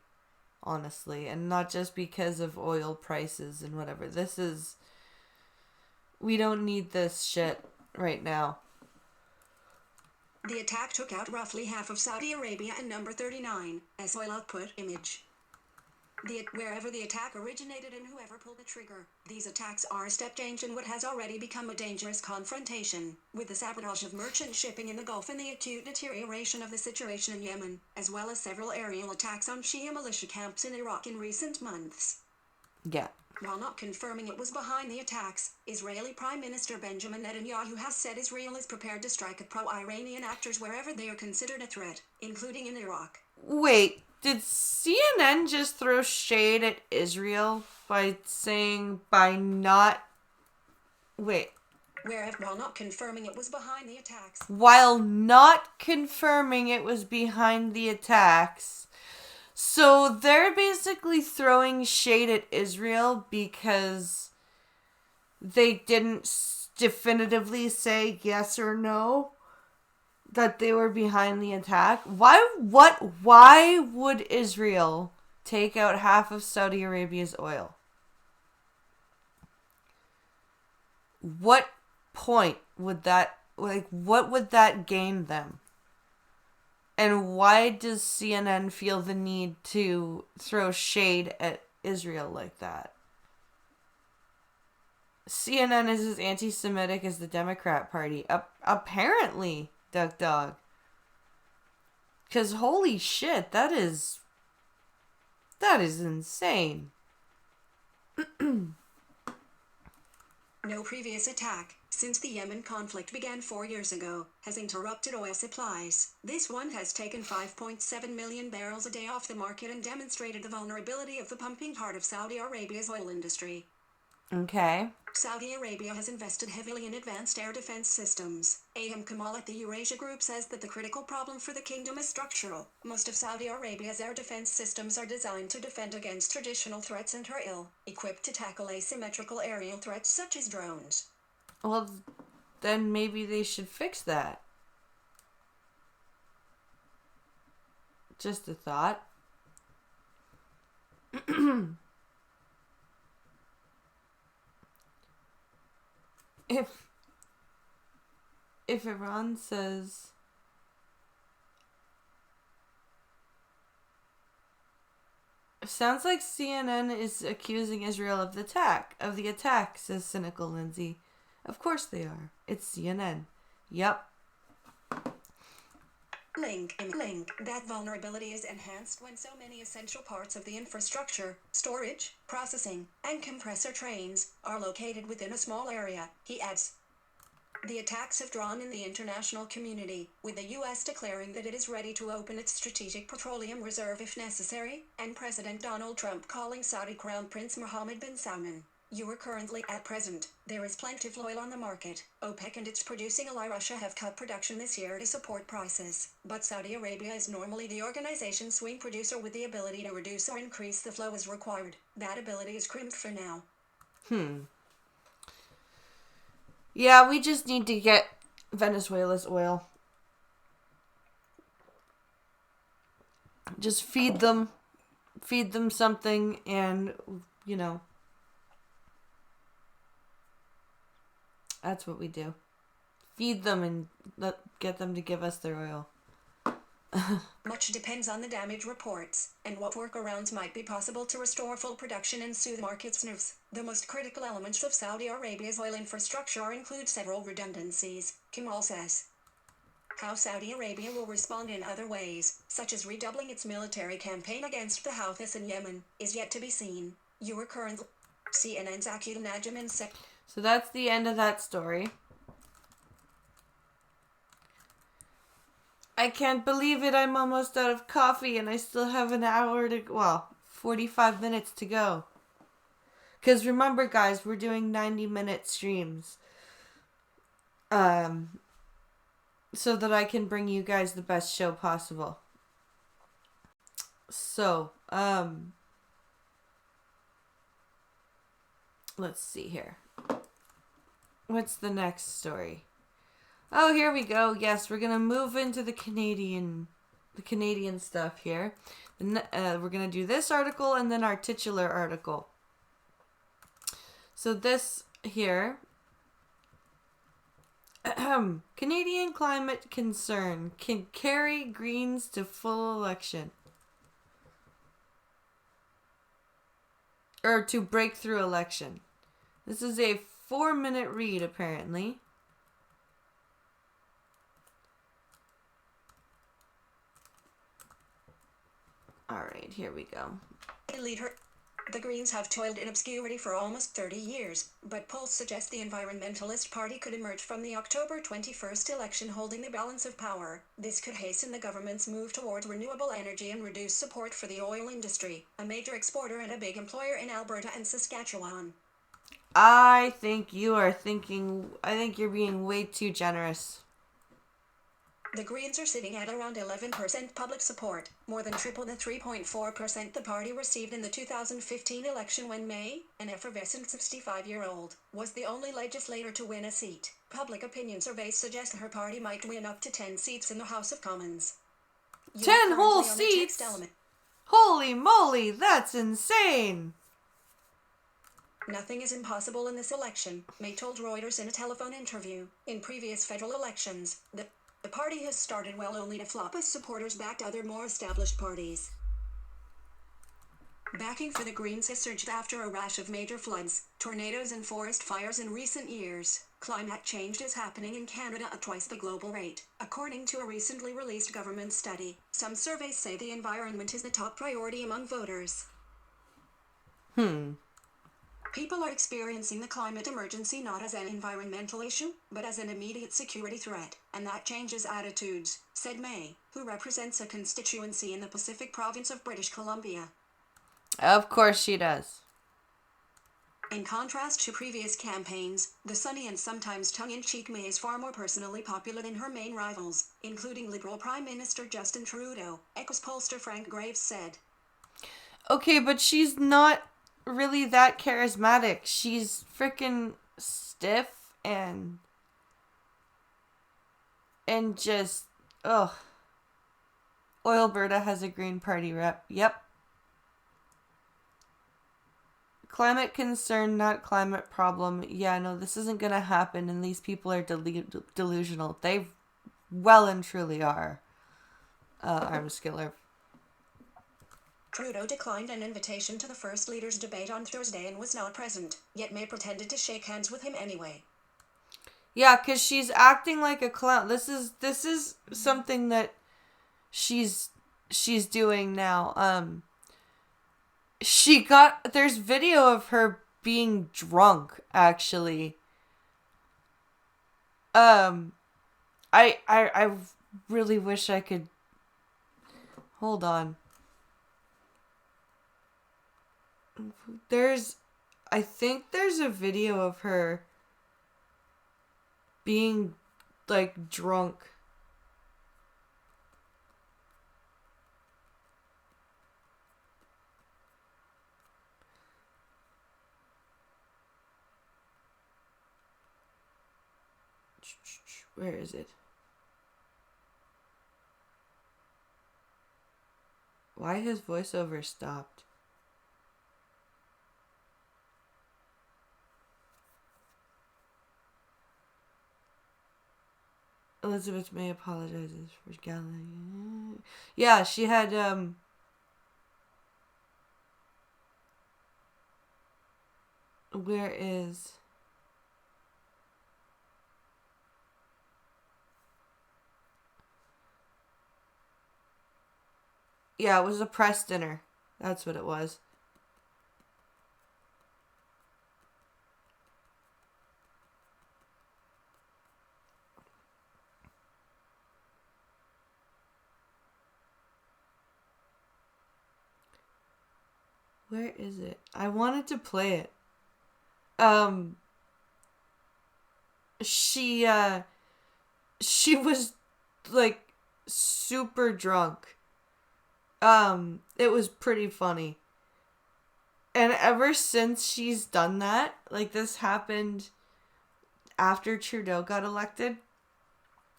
honestly, and not just because of oil prices and whatever. We don't need this shit right now. The attack took out roughly half of Saudi Arabia and number 39, as oil output image. Wherever the attack originated and whoever pulled the trigger, these attacks are a step change in what has already become a dangerous confrontation, with the sabotage of merchant shipping in the Gulf and the acute deterioration of the situation in Yemen, as well as several aerial attacks on Shia militia camps in Iraq in recent months. Yeah. While not confirming it was behind the attacks, Israeli Prime Minister Benjamin Netanyahu has said Israel is prepared to strike at pro-Iranian actors wherever they are considered a threat, including in Iraq. Wait, did CNN just throw shade at Israel by not... Wait. While not confirming it was behind the attacks. While not confirming it was behind the attacks... So they're basically throwing shade at Israel because they didn't definitively say yes or no that they were behind the attack. Why would Israel take out half of Saudi Arabia's oil? What point would that, what would that gain them? And why does CNN feel the need to throw shade at Israel like that? CNN is as anti-Semitic as the Democrat Party. Apparently, Duck Dog. Because holy shit, that is insane. No previous attack, since the Yemen conflict began 4 years ago, has interrupted oil supplies. This one has taken 5.7 million barrels a day off the market and demonstrated the vulnerability of the pumping part of Saudi Arabia's oil industry. Okay. Saudi Arabia has invested heavily in advanced air defense systems. Aham Kamal at the Eurasia Group says that the critical problem for the kingdom is structural. Most of Saudi Arabia's air defense systems are designed to defend against traditional threats and are ill-equipped to tackle asymmetrical aerial threats such as drones. Well, then maybe they should fix that. Just a thought. If Iran says Sounds like CNN is accusing Israel of the attack, says cynical Lindsay. Of course they are. It's CNN. Yep. Link. That vulnerability is enhanced when so many essential parts of the infrastructure, storage, processing, and compressor trains, are located within a small area, he adds. The attacks have drawn in the international community, with the U.S. declaring that it is ready to open its strategic petroleum reserve if necessary, and President Donald Trump calling Saudi Crown Prince Mohammed bin Salman. You are currently at present. There is plenty of oil on the market. OPEC and its producing ally Russia have cut production this year to support prices. But Saudi Arabia is normally the organization's swing producer with the ability to reduce or increase the flow as required. That ability is crimped for now. Yeah, we just need to get Venezuela's oil. Just feed them something, and, you know, that's what we do. Feed them and get them to give us their oil. Much depends on the damage reports, and what workarounds might be possible to restore full production and soothe markets' nerves. The most critical elements of Saudi Arabia's oil infrastructure include several redundancies, Kemal says. How Saudi Arabia will respond in other ways, such as redoubling its military campaign against the Houthis in Yemen, is yet to be seen. You are currently CNN's Akil Najim said. So that's the end of that story. I can't believe it. I'm almost out of coffee and I still have 45 minutes to go. Because remember, guys, we're doing 90-minute streams. So that I can bring you guys the best show possible. So, let's see here. What's the next story? Oh, here we go. Yes, we're gonna move into the Canadian stuff here. We're gonna do this article and then our titular article. So this here, Canadian climate concern can carry Greens to full election, or to breakthrough election. This is a 4-minute read, apparently. Alright, here we go. The Greens have toiled in obscurity for almost 30 years, but polls suggest the Environmentalist Party could emerge from the October 21st election holding the balance of power. This could hasten the government's move towards renewable energy and reduce support for the oil industry, a major exporter and a big employer in Alberta and Saskatchewan. I think you're being way too generous. The Greens are sitting at around 11% public support, more than triple the 3.4% the party received in the 2015 election when May, an effervescent 65-year-old, was the only legislator to win a seat. Public opinion surveys suggest her party might win up to 10 seats in the House of Commons. 10 whole seats? Holy moly, that's insane! Nothing is impossible in this election, May told Reuters in a telephone interview. In previous federal elections, the party has started well only to flop as supporters backed other more established parties. Backing for the Greens has surged after a rash of major floods, tornadoes and forest fires in recent years. Climate change is happening in Canada at twice the global rate, according to a recently released government study. Some surveys say the environment is the top priority among voters. People are experiencing the climate emergency not as an environmental issue, but as an immediate security threat, and that changes attitudes, said May, who represents a constituency in the Pacific province of British Columbia. Of course she does. In contrast to previous campaigns, the sunny and sometimes tongue-in-cheek May is far more personally popular than her main rivals, including Liberal Prime Minister Justin Trudeau, Echo's pollster Frank Graves said. Okay, but she's not really that charismatic. She's freaking stiff and just, ugh. Oilberta has a Green Party rep. Yep. Climate concern, not climate problem. Yeah, no, this isn't gonna happen, and these people are delusional. They well and truly are. Armskiller. Trudeau declined an invitation to the First Leaders debate on Thursday and was not present, yet May pretended to shake hands with him anyway. Yeah, because she's acting like a clown. This is something that she's doing now. There's video of her being drunk, actually. I really wish I could. Hold on. I think there's a video of her being, like, drunk. Where is it? Why has voiceover stopped? Elizabeth May apologizes for Gallagher. Yeah, she had, where is... Yeah, it was a press dinner. That's what it was. Where is it? I wanted to play it. She was, like, super drunk. It was pretty funny. And ever since she's done that, like, this happened after Trudeau got elected.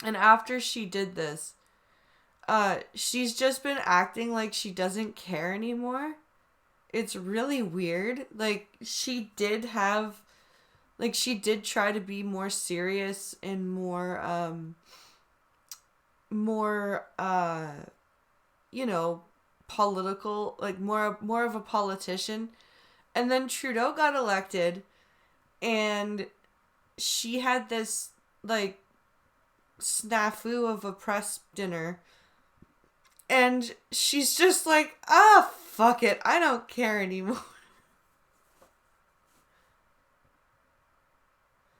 And after she did this, she's just been acting like she doesn't care anymore. It's really weird. She did try to be more serious and more, political, like more of a politician. And then Trudeau got elected, and she had this, like, snafu of a press dinner. And she's just like, fuck it, I don't care anymore.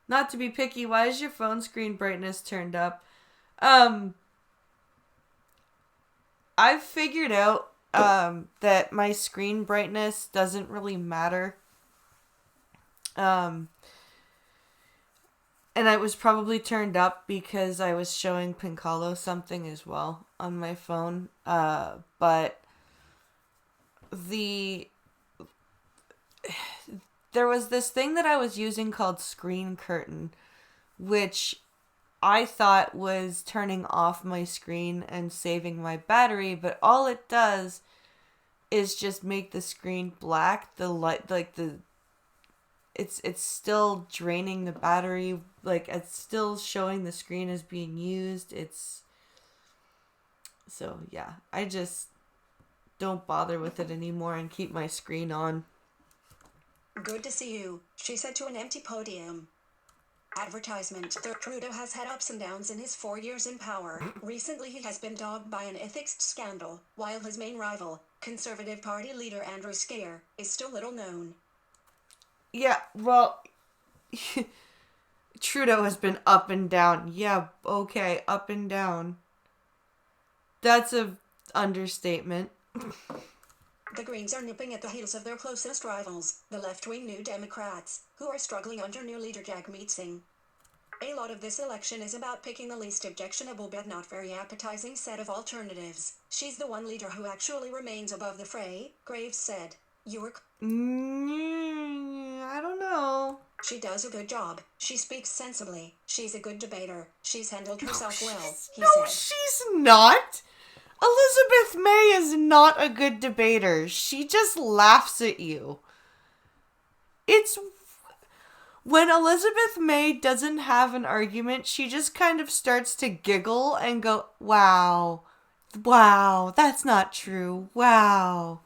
Not to be picky, why is your phone screen brightness turned up? I've figured out that my screen brightness doesn't really matter. And it was probably turned up because I was showing Pincalo something as well on my phone. But there was this thing that I was using called Screen Curtain, which I thought was turning off my screen and saving my battery, but all it does is just make the screen black. The light, like it's still draining the battery. Like, it's still showing the screen as being used. So yeah, I just don't bother with it anymore and keep my screen on. Good to see you, she said to an empty podium. Advertisement. Trudeau has had ups and downs in his 4 years in power. Recently he has been dogged by an ethics scandal, while his main rival, Conservative Party leader Andrew Scheer, is still little known. Yeah, well, Trudeau has been up and down. Yeah, okay, up and down. That's a understatement. The Greens are nipping at the heels of their closest rivals, the left-wing New Democrats, who are struggling under new leader Jagmeet Singh. A lot of this election is about picking the least objectionable but not very appetizing set of alternatives. She's the one leader who actually remains above the fray, Graves said. I don't know. She does a good job. She speaks sensibly. She's a good debater. She's handled herself well, he said. No, she's not. Elizabeth May is not a good debater. She just laughs at you. When Elizabeth May doesn't have an argument, she just kind of starts to giggle and go, wow, that's not true, wow.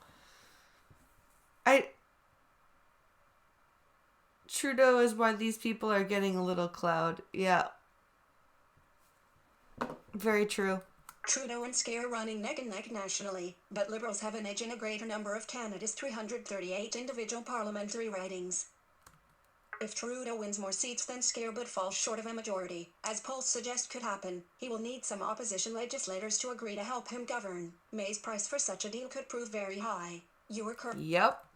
Trudeau is why these people are getting a little clout. Yeah. Very true. Trudeau and Scare running neck and neck nationally, but Liberals have an edge in a greater number of Canada's 338 individual parliamentary ridings. If Trudeau wins more seats than Scare but falls short of a majority, as polls suggest could happen, he will need some opposition legislators to agree to help him govern. May's price for such a deal could prove very high. You are correct. Yep.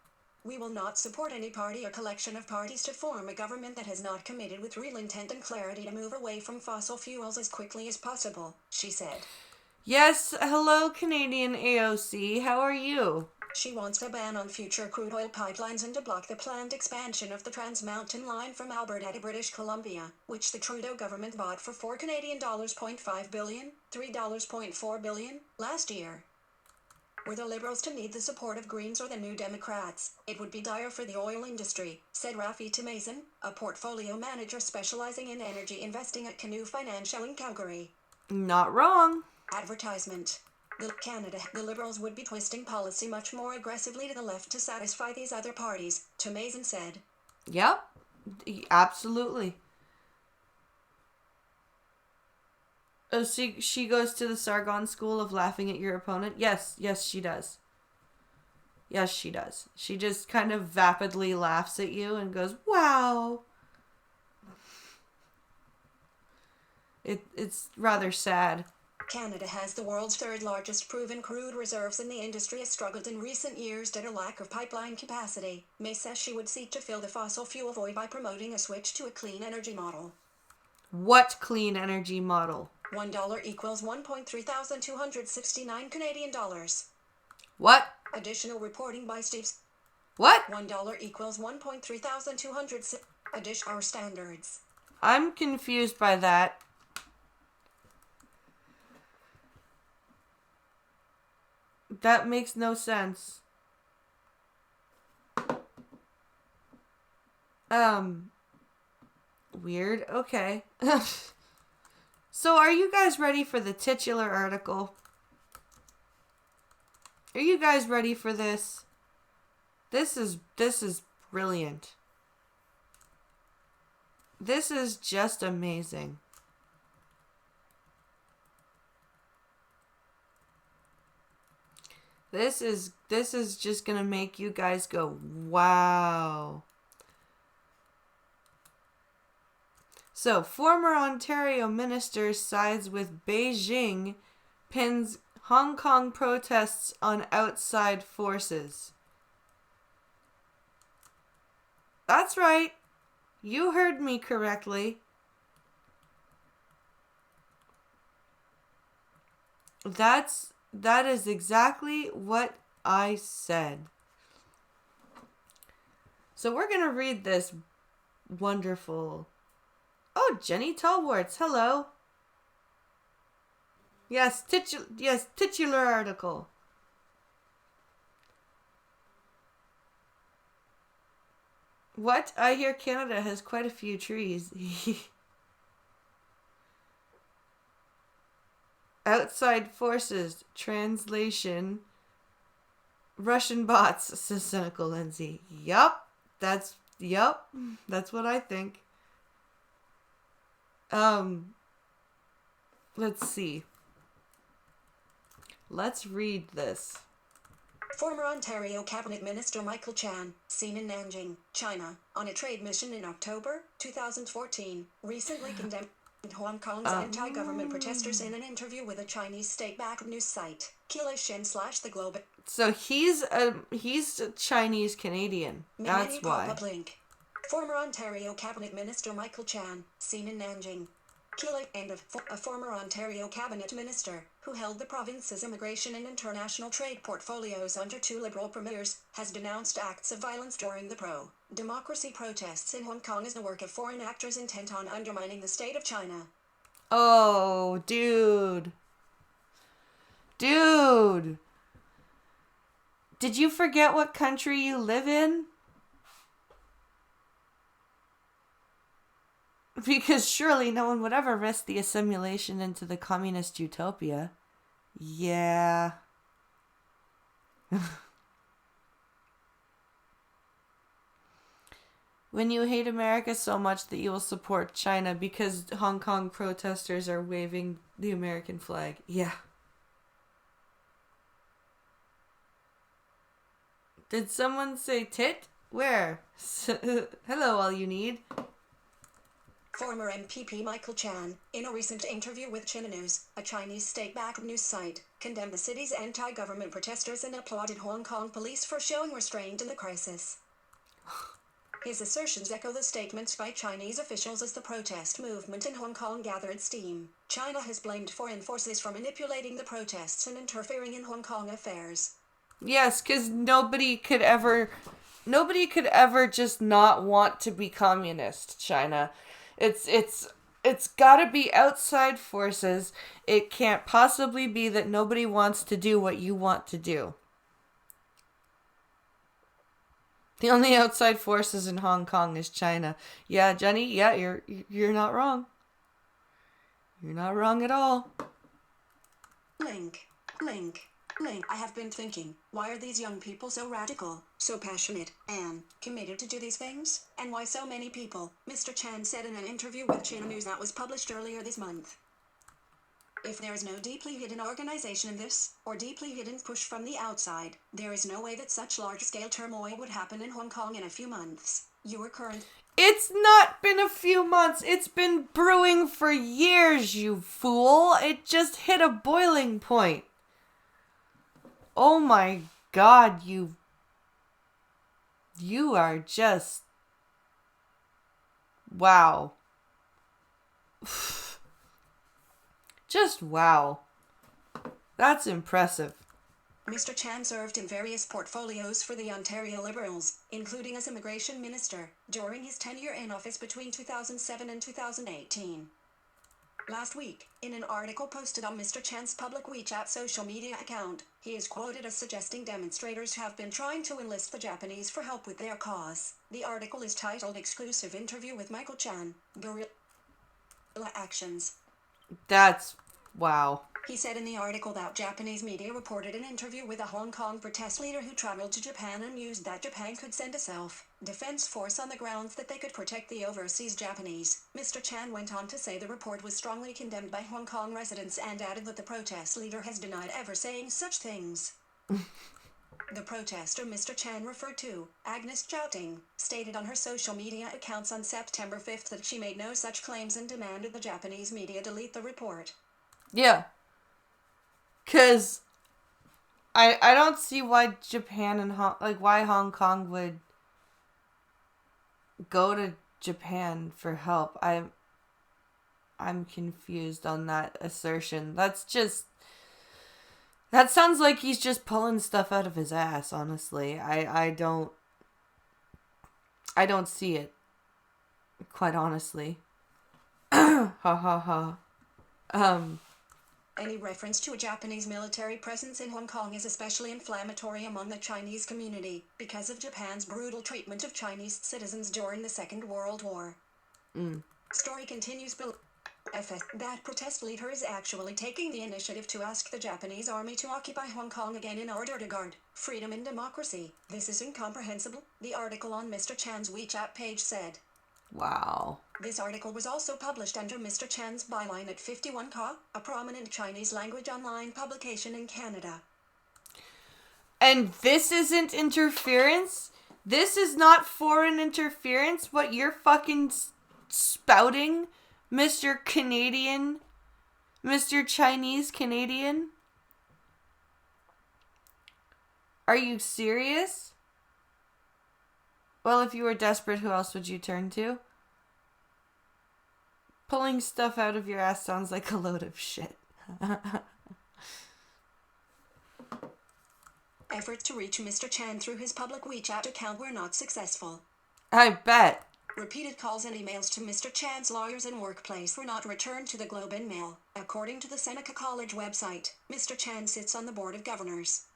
We will not support any party or collection of parties to form a government that has not committed with real intent and clarity to move away from fossil fuels as quickly as possible, she said. Yes, hello Canadian AOC, how are you? She wants a ban on future crude oil pipelines and to block the planned expansion of the Trans Mountain Line from Alberta to British Columbia, which the Trudeau government bought for $4.5 billion, $3.4 billion, last year. Were the Liberals to need the support of Greens or the New Democrats, it would be dire for the oil industry, said Rafita Mason, a portfolio manager specializing in energy investing at Canoe Financial in Calgary. Not wrong. Advertisement. The Liberals would be twisting policy much more aggressively to the left to satisfy these other parties, Mason said. Yep, absolutely. Oh, she goes to the Sargon School of laughing at your opponent? Yes, she does. Yes, she does. She just kind of vapidly laughs at you and goes, wow. It's rather sad. Canada has the world's third largest proven crude reserves, and the industry has struggled in recent years due to lack of pipeline capacity. May says she would seek to fill the fossil fuel void by promoting a switch to a clean energy model. What clean energy model? $1 equals 1,3269 Canadian dollars. What? Additional reporting by Steve. What? $1 equals 1,3206. Our standards. I'm confused by that. That makes no sense. Weird. Okay. So are you guys ready for the titular article? Are you guys ready for this? This is brilliant. This is just amazing. This is just gonna make you guys go, wow. So, former Ontario minister sides with Beijing, pins Hong Kong protests on outside forces. That's right. You heard me correctly. That is exactly what I said. So we're going to read this wonderful... Oh, Jenny Tallwarts, hello. Yes, titular article. What? I hear Canada has quite a few trees. Outside forces, translation, Russian bots, says cynical Lindsay. Yup, that's what I think. Let's see. Let's read this. Former Ontario Cabinet Minister Michael Chan, seen in Nanjing, China, on a trade mission in October 2014, recently condemned Hong Kong's anti-government protesters in an interview with a Chinese state-backed news site, Kilai/The Globe. So he's a Chinese Canadian. That's why. Link. Former Ontario Cabinet Minister Michael Chan, seen in Nanjing, and a former Ontario Cabinet Minister, who held the province's immigration and international trade portfolios under two Liberal premiers, has denounced acts of violence during the pro-democracy protests in Hong Kong as the work of foreign actors intent on undermining the state of China. Oh, dude. Did you forget what country you live in? Because surely no one would ever risk the assimilation into the communist utopia. Yeah. When you hate America so much that you will support China because Hong Kong protesters are waving the American flag. Yeah. Did someone say tit? Where? Hello, all you need. Former MPP Michael Chan, in a recent interview with China News, a Chinese state-backed news site, condemned the city's anti-government protesters and applauded Hong Kong police for showing restraint in the crisis. His assertions echo the statements by Chinese officials as the protest movement in Hong Kong gathered steam. China has blamed foreign forces for manipulating the protests and interfering in Hong Kong affairs. Yes, because nobody could ever just not want to be communist, China. It's gotta be outside forces. It can't possibly be that nobody wants to do what you want to do. The only outside forces in Hong Kong is China. Yeah, Jenny, yeah, you're not wrong. You're not wrong at all. Link. I have been thinking, why are these young people so radical, so passionate, and committed to do these things? And why so many people? Mr. Chan said in an interview with China News that was published earlier this month. If there is no deeply hidden organization in this, or deeply hidden push from the outside, there is no way that such large-scale turmoil would happen in Hong Kong in a few months. It's not been a few months. It's been brewing for years, you fool. It just hit a boiling point. Oh my God, you are just... Wow. Just wow. That's impressive. Mr. Chan served in various portfolios for the Ontario Liberals, including as Immigration Minister, during his tenure in office between 2007 and 2018. Last week, in an article posted on Mr. Chan's public WeChat social media account, he is quoted as suggesting demonstrators have been trying to enlist the Japanese for help with their cause. The article is titled Exclusive Interview with Michael Chan, Guerrilla Actions. That's wow. He said in the article that Japanese media reported an interview with a Hong Kong protest leader who traveled to Japan and mused that Japan could send a self-defense force on the grounds that they could protect the overseas Japanese. Mr. Chan went on to say the report was strongly condemned by Hong Kong residents and added that the protest leader has denied ever saying such things. The protester Mr. Chan referred to, Agnes Chouting, stated on her social media accounts on September 5th that she made no such claims and demanded the Japanese media delete the report. Yeah. Because I don't see why Japan and why Hong Kong would go to Japan for help. I'm confused on that assertion. That sounds like he's just pulling stuff out of his ass, honestly. I don't see it. Quite honestly. Ha ha ha. Any reference to a Japanese military presence in Hong Kong is especially inflammatory among the Chinese community because of Japan's brutal treatment of Chinese citizens during the Second World War. Story continues below. That protest leader is actually taking the initiative to ask the Japanese army to occupy Hong Kong again in order to guard freedom and democracy. This is incomprehensible, the article on Mr. Chan's WeChat page said. Wow. This article was also published under Mr. Chan's byline at 51 Ka, a prominent Chinese-language online publication in Canada. And this isn't interference? This is not foreign interference? What you're fucking spouting, Mr. Canadian? Mr. Chinese Canadian? Are you serious? Well, if you were desperate, who else would you turn to? Pulling stuff out of your ass sounds like a load of shit. Efforts to reach Mr. Chan through his public WeChat account were not successful. I bet. Repeated calls and emails to Mr. Chan's lawyers and workplace were not returned to the Globe and Mail. According to the Seneca College website, Mr. Chan sits on the Board of Governors.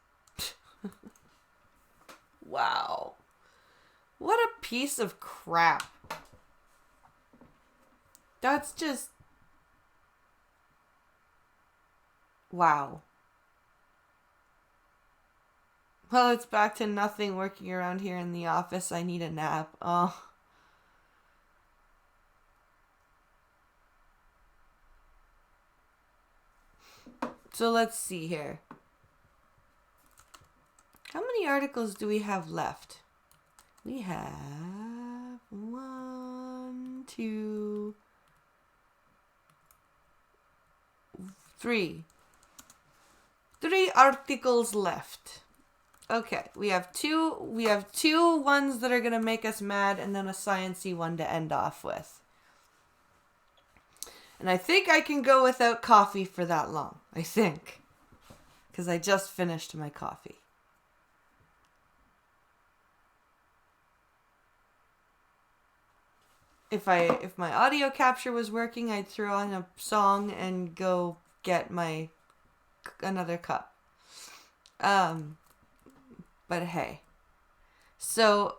Wow. What a piece of crap. That's just... Wow. Well, it's back to nothing working around here in the office. I need a nap. Oh. So let's see here. How many articles do we have left? We have 1, 2, 3. 3 articles left. Okay, we have two ones that are gonna make us mad, and then a sciencey one to end off with. And I think I can go without coffee for that long. I think, because I just finished my coffee. If my audio capture was working, I'd throw on a song and go get another cup. But hey. So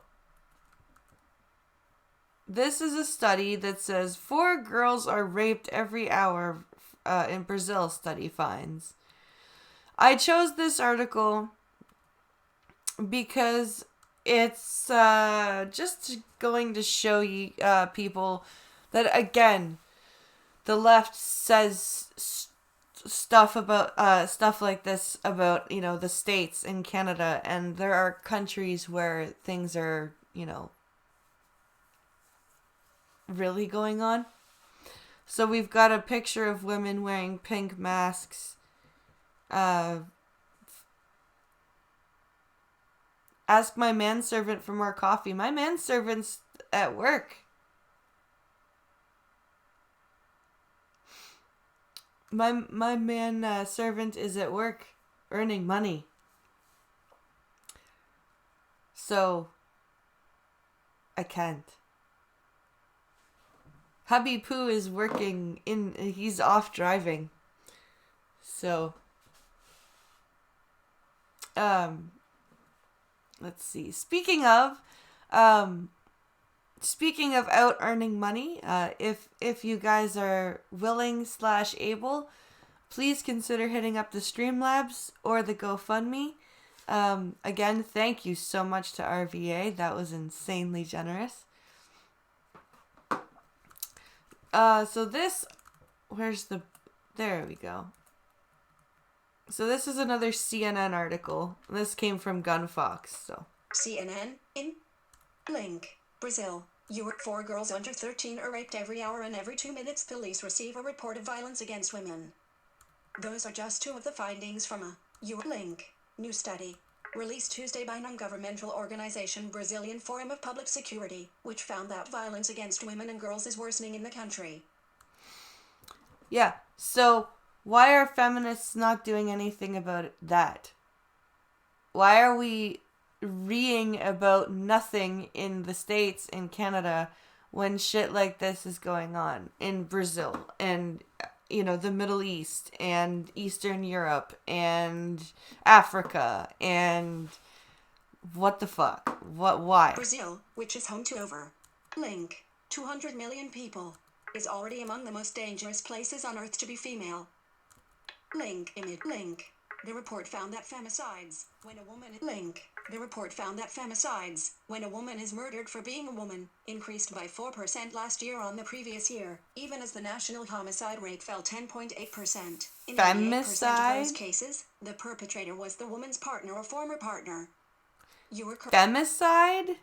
this is a study that says 4 girls are raped every hour in Brazil, study finds. I chose this article because it's just going to show you people that, again, the left says stuff about stuff like this about, you know, the States and Canada, and there are countries where things are, you know, really going on. So we've got a picture of women wearing pink masks. Ask my manservant for more coffee. My manservant's at work. My man servant is at work earning money. So I can't. Hubby Poo is working he's off driving. So let's see. Speaking of out earning money, if you guys are willing / able, please consider hitting up the Streamlabs or the GoFundMe. Again, thank you so much to RVA. That was insanely generous. So this, there we go. So this is another CNN article. This came from Gunfox, so. CNN, in link, Brazil. 4 girls under 13 are raped every hour and every 2 minutes police receive a report of violence against women. Those are just 2 of the findings from a link new study released Tuesday by non-governmental organization Brazilian Forum of Public Security, which found that violence against women and girls is worsening in the country. Yeah, so why are feminists not doing anything about that? Why are we reading about nothing in the States and Canada when shit like this is going on in Brazil and, you know, the Middle East and Eastern Europe and Africa and what the fuck? Why? Brazil, which is home to over 200 million people, is already among the most dangerous places on earth to be female. Image. The report found that femicides, when a woman is murdered for being a woman, increased by 4% last year on the previous year, even as the national homicide rate fell 10.8%. In 98% of those cases, the perpetrator was the woman's partner or former partner. Femicide?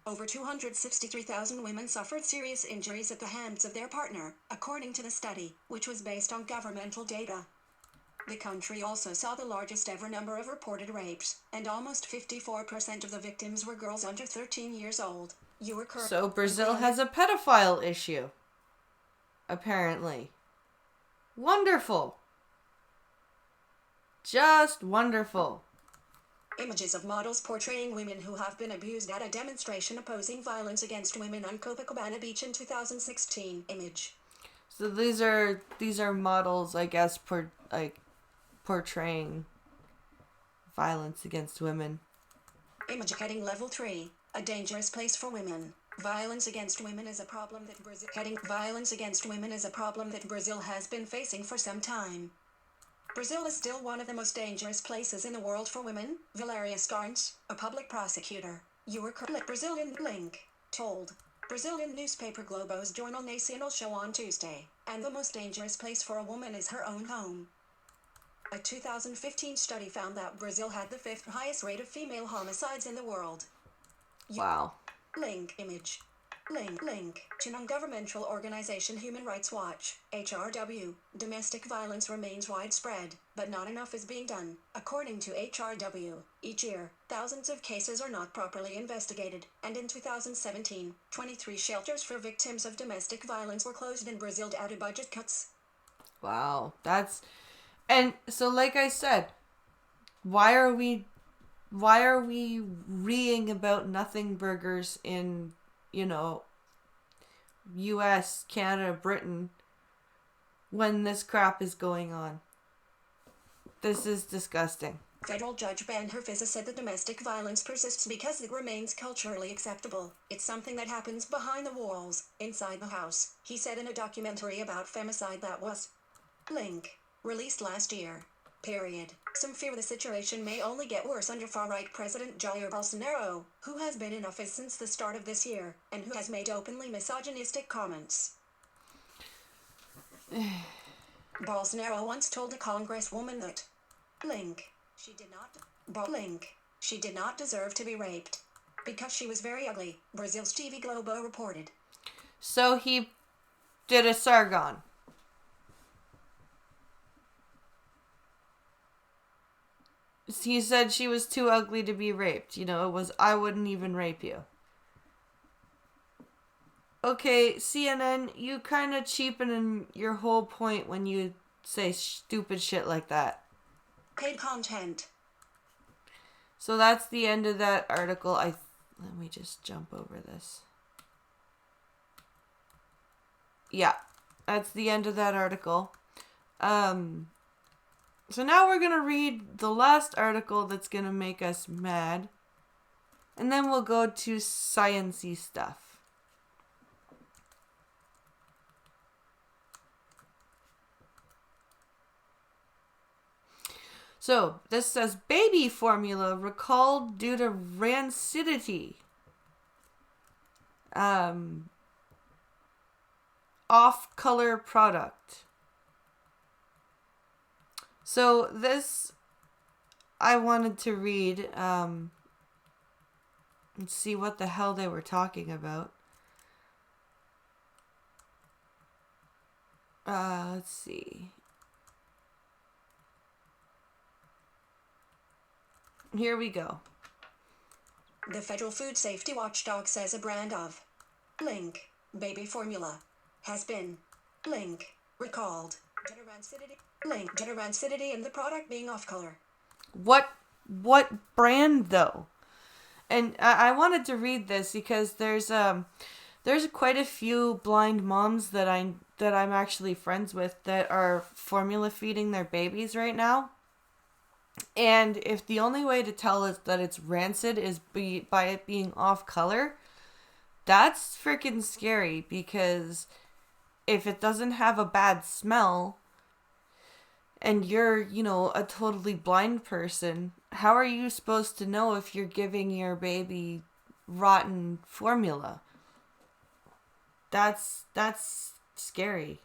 Over 263,000 women suffered serious injuries at the hands of their partner, according to the study, which was based on governmental data. The country also saw the largest ever number of reported rapes, and almost 54% of the victims were girls under 13 years old. So Brazil has a pedophile issue. Apparently. Wonderful. Just wonderful. Images of models portraying women who have been abused at a demonstration opposing violence against women on Copacabana Beach in 2016. Image. So these are models, I guess, portraying violence against women. Image heading level 3, a dangerous place for women. Violence against women is a problem that Brazil has been facing for some time. Brazil is still one of the most dangerous places in the world for women, Valeria Starnes, a public prosecutor, Brazilian link, told Brazilian newspaper Globo's Jornal Nacional show on Tuesday, and the most dangerous place for a woman is her own home. A 2015 study found that Brazil had the 5th highest rate of female homicides in the world. Wow. Link image. Link to non-governmental organization Human Rights Watch, HRW. Domestic violence remains widespread, but not enough is being done. According to HRW, each year, thousands of cases are not properly investigated, and in 2017, 23 shelters for victims of domestic violence were closed in Brazil due to budget cuts. Wow. And so like I said, why are we reading about nothing burgers in, US, Canada, Britain when this crap is going on? This is disgusting. Federal Judge Ben Herfiza said that domestic violence persists because it remains culturally acceptable. It's something that happens behind the walls, inside the house, he said in a documentary about femicide that was released last year. Some fear the situation may only get worse under far-right President Jair Bolsonaro, who has been in office since the start of this year, and who has made openly misogynistic comments. Bolsonaro once told a congresswoman that she did not deserve to be raped because she was very ugly, Brazil's TV Globo reported. So he did a Sargon. He said she was too ugly to be raped. It was, I wouldn't even rape you. Okay, CNN, you kind of cheapen your whole point when you say stupid shit like that. Paid content. So that's the end of that article. Let me just jump over this. Yeah, that's the end of that article. So now we're going to read the last article that's going to make us mad. And then we'll go to science-y stuff. So, this says, baby formula recalled due to rancidity. Off-color product. So, this, I wanted to read, and see what the hell they were talking about. Let's see. Here we go. The Federal Food Safety Watchdog says a brand of baby formula has been recalled due to rancidity and the product being off color. What brand though? And I wanted to read this because there's quite a few blind moms that I'm actually friends with that are formula feeding their babies right now. And if the only way to tell us that it's rancid is by it being off color, that's freaking scary, because if it doesn't have a bad smell and you're, a totally blind person, how are you supposed to know if you're giving your baby rotten formula? That's scary.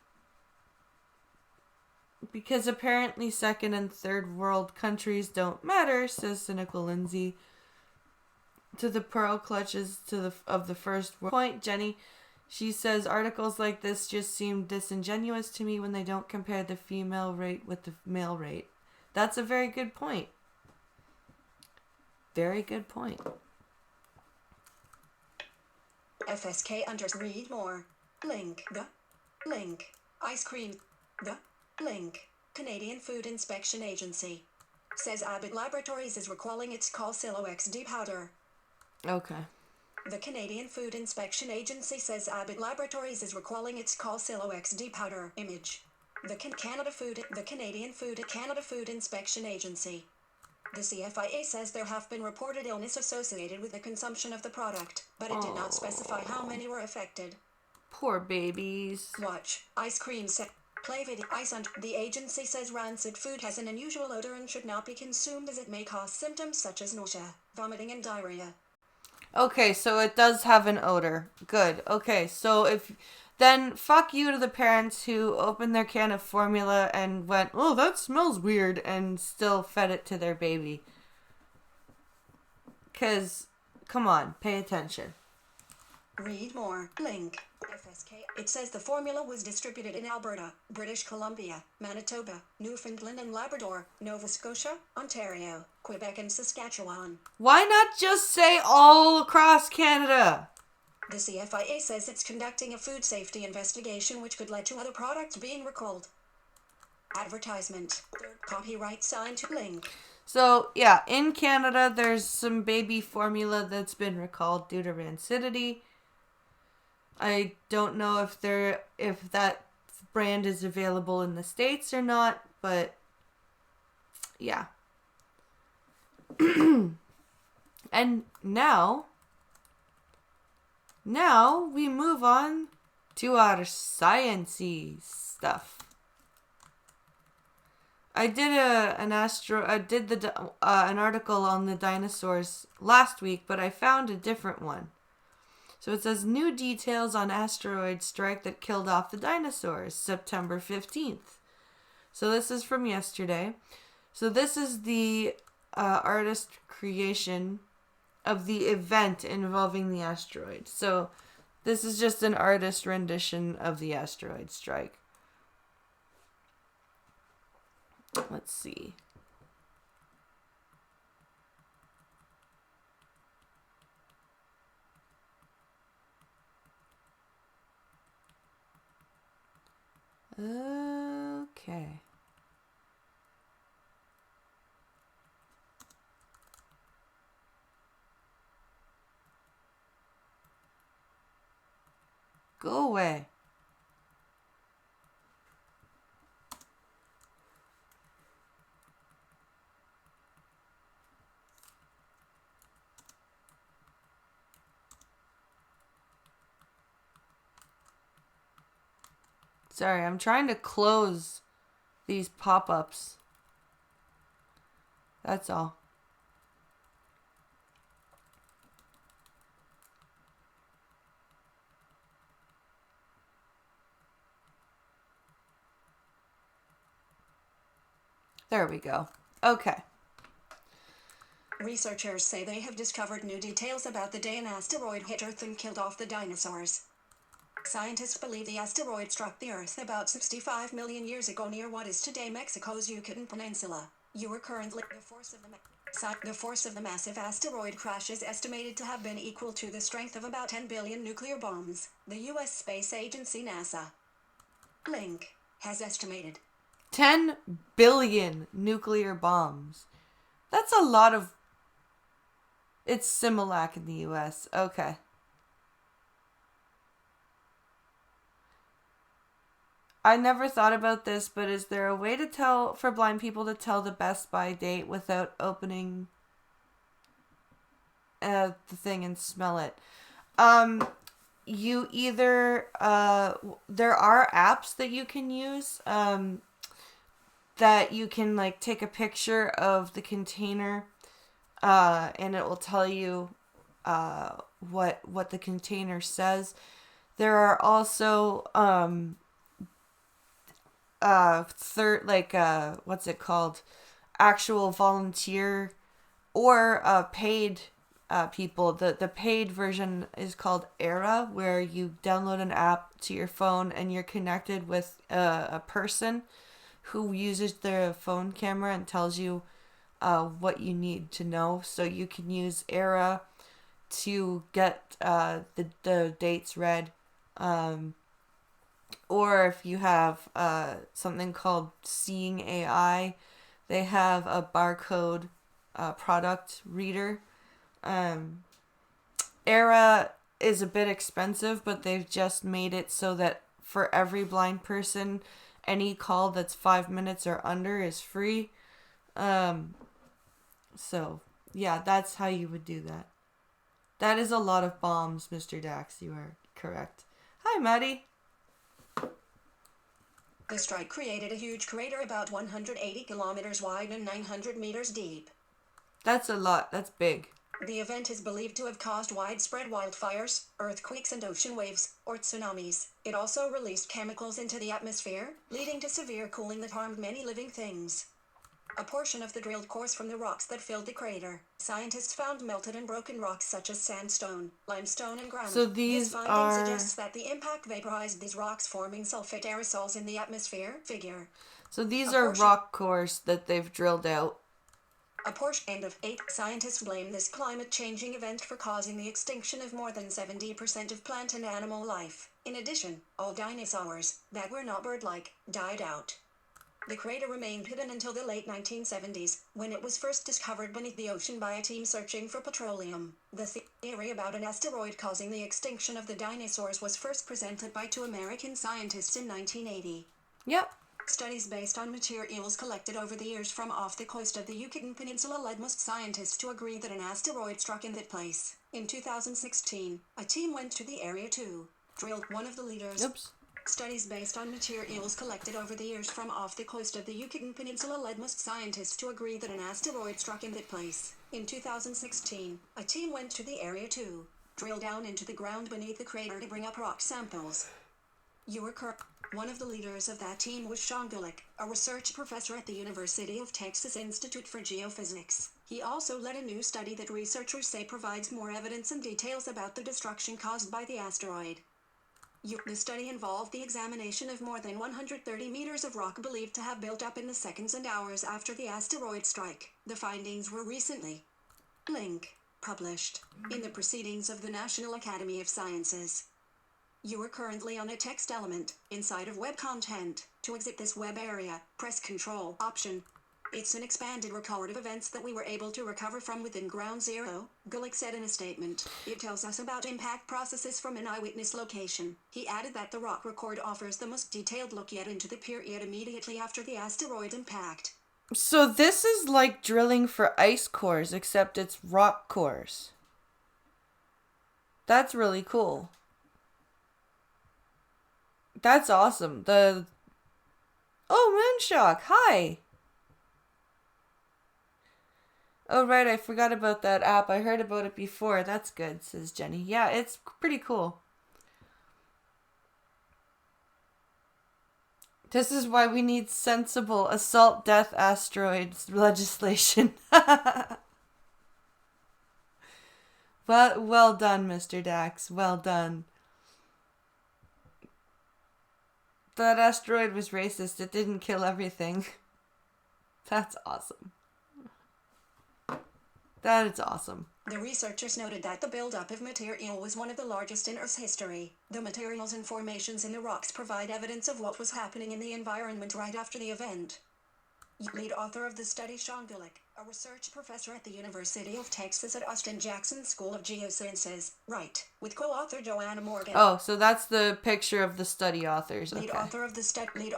Because apparently second and third world countries don't matter, says cynical Lindsay. To the pearl clutches of the first world. Point, Jenny. She says, articles like this just seem disingenuous to me when they don't compare the female rate with the male rate. That's a very good point. Very good point. FSK read more. Ice cream. Canadian Food Inspection Agency says Abbott Laboratories is recalling its Calcilo XD powder. Okay. The Canadian Food Inspection Agency says Abbott Laboratories is recalling its Calcilo XD powder. Image. The Canadian Food Inspection Agency. The CFIA says there have been reported illness associated with the consumption of the product, but it did not specify how many were affected. Poor babies. Watch. Ice cream set. Play video. The agency says rancid food has an unusual odor and should not be consumed as it may cause symptoms such as nausea, vomiting, and diarrhea. Okay, so it does have an odor. Good. Okay, so if then fuck you to the parents who opened their can of formula and went, oh, that smells weird, and still fed it to their baby. Because, come on, pay attention. Read more. Link. FSK. It says the formula was distributed in Alberta, British Columbia, Manitoba, Newfoundland and Labrador, Nova Scotia, Ontario, Quebec and Saskatchewan. Why not just say all across Canada? The CFIA says it's conducting a food safety investigation which could lead to other products being recalled. Advertisement. Copyright signed to link. So, yeah, in Canada, there's some baby formula that's been recalled due to rancidity. I don't know if that brand is available in the States or not, but yeah. And now we move on to our sciencey stuff. I did an article on the dinosaurs last week, but I found a different one. So it says new details on asteroid strike that killed off the dinosaurs, September 15th. So this is from yesterday. So this is the artist creation of the event involving the asteroid. So this is just an artist rendition of the asteroid strike. Let's see. Okay. Go away. Sorry, I'm trying to close these pop-ups. That's all. There we go. Okay. Researchers say they have discovered new details about the day an asteroid hit Earth and killed off the dinosaurs. Scientists believe the asteroid struck the Earth about 65 million years ago near what is today Mexico's Yucatan Peninsula. The force of the massive asteroid crash is estimated to have been equal to the strength of about 10 billion nuclear bombs, the U.S. space agency NASA Link has estimated. 10 billion nuclear bombs. That's a lot of... It's Similac in the U.S. Okay. I never thought about this, but is there a way to tell, for blind people to tell the Best Buy date without opening the thing and smell it? You either, there are apps that you can use, that you can like take a picture of the container, and it will tell you, what the container says. There are also, what's it called? Actual volunteer or paid people. The paid version is called Era, where you download an app to your phone and you're connected with a person who uses their phone camera and tells you what you need to know. So you can use Era to get the dates read. Or if you have something called Seeing AI, they have a barcode product reader. Era is a bit expensive, but they've just made it so that for every blind person, any call that's 5 minutes or under is free. So, yeah, that's how you would do that. That is a lot of bombs, Mr. Dax. You are correct. Hi, Maddie. The strike created a huge crater about 180 kilometers wide and 900 meters deep. That's a lot. That's big. The event is believed to have caused widespread wildfires, earthquakes and ocean waves, or tsunamis. It also released chemicals into the atmosphere, leading to severe cooling that harmed many living things. A portion of the drilled course from the rocks that filled the crater, scientists found melted and broken rocks such as sandstone, limestone and granite. So This these finding are... suggests that the impact vaporized these rocks, forming sulfate aerosols in the atmosphere. So these are rock cores that they've drilled out. A portion of 8 scientists blame this climate-changing event for causing the extinction of more than 70% of plant and animal life. In addition, all dinosaurs, that were not bird-like, died out. The crater remained hidden until the late 1970s, when it was first discovered beneath the ocean by a team searching for petroleum. The theory about an asteroid causing the extinction of the dinosaurs was first presented by 2 American scientists in 1980. Yep. Studies based on materials collected over the years from off the coast of the Yucatan Peninsula led most scientists to agree that an asteroid struck in that place. In 2016, a team went to the area to drill. One of the leaders... Studies based on materials collected over the years from off the coast of the Yucatan Peninsula led most scientists to agree that an asteroid struck in that place. In 2016, a team went to the area to drill down into the ground beneath the crater to bring up rock samples. One of the leaders of that team was Sean Gulick, a research professor at the University of Texas Institute for Geophysics. He also led a new study that researchers say provides more evidence and details about the destruction caused by the asteroid. The study involved the examination of more than 130 meters of rock believed to have built up in the seconds and hours after the asteroid strike. The findings were recently published in the Proceedings of the National Academy of Sciences. You are currently on a text element inside of web content. To exit this web area, press Control Option. It's an expanded record of events that we were able to recover from within Ground Zero, Gulick said in a statement. It tells us about impact processes from an eyewitness location. He added that the rock record offers the most detailed look yet into the period immediately after the asteroid impact. So this is like drilling for ice cores, except it's rock cores. That's really cool. That's awesome. Oh, Moonshock, hi! Oh, right, I forgot about that app. I heard about it before. That's good, says Jenny. Yeah, it's pretty cool. This is why we need sensible assault death asteroids legislation. Well done, Mr. Dax. Well done. That asteroid was racist. It didn't kill everything. That's awesome. That is awesome. The researchers noted that the buildup of material was one of the largest in Earth's history. The materials and formations in the rocks provide evidence of what was happening in the environment right after the event. Lead author of the study, Sean Gulick, a research professor at the University of Texas at Austin Jackson School of Geosciences, with co-author Joanna Morgan. Oh, so that's the picture of the study authors. Lead author of the study.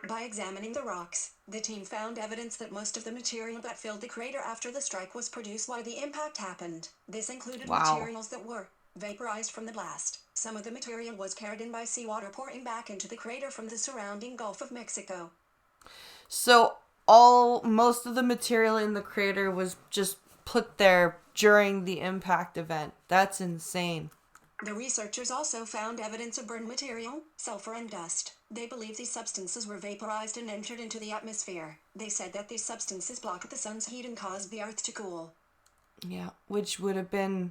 By examining the rocks, the team found evidence that most of the material that filled the crater after the strike was produced while the impact happened. This included materials that were vaporized from the blast. Some of the material was carried in by seawater pouring back into the crater from the surrounding Gulf of Mexico. So most of the material in the crater was just put there during the impact event. That's insane. The researchers also found evidence of burned material, sulfur and dust. They believe these substances were vaporized and entered into the atmosphere. They said that these substances blocked the sun's heat and caused the earth to cool. Yeah, which would have been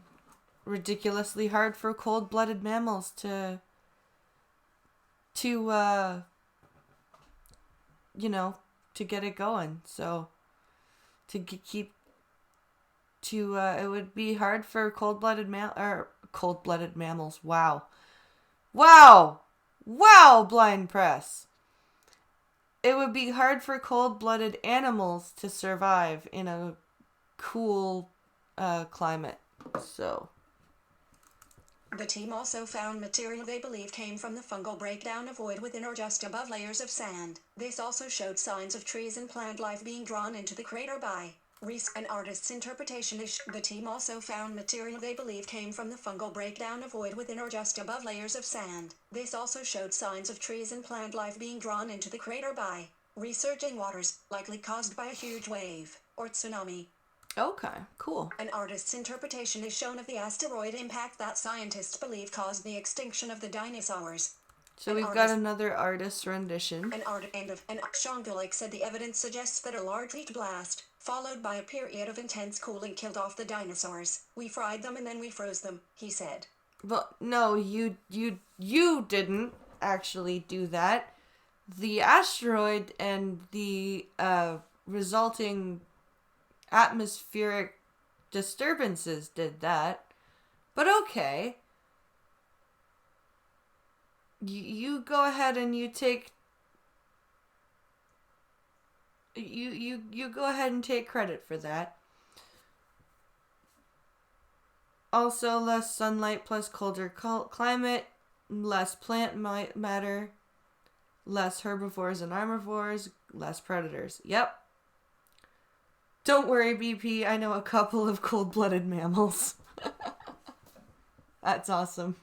ridiculously hard for cold-blooded mammals to get it going. So it would be hard for cold-blooded mammals. Wow, Blind Press. It would be hard for cold-blooded animals to survive in a cool climate. So the team also found material they believe came from the fungal breakdown of void within or just above layers of sand. This also showed signs of trees and plant life being drawn into the crater by an artist's interpretation. The team also found material they believe came from the fungal breakdown of void within or just above layers of sand. This also showed signs of trees and plant life being drawn into the crater by resurging waters, likely caused by a huge wave or tsunami. Okay, cool. An artist's interpretation is shown of the asteroid impact that scientists believe caused the extinction of the dinosaurs. So we've got another artist rendition. Sean Gulick said the evidence suggests that a large heat blast, followed by a period of intense cooling, killed off the dinosaurs. We fried them and then we froze them, he said. Well, no, you didn't actually do that. The asteroid and the resulting atmospheric disturbances did that. But okay. You go ahead and you take you go ahead and take credit for that. Also, less sunlight plus colder climate, less plant matter, less herbivores and armivores, less predators. Yep. Don't worry, BP, I know a couple of cold-blooded mammals. That's awesome.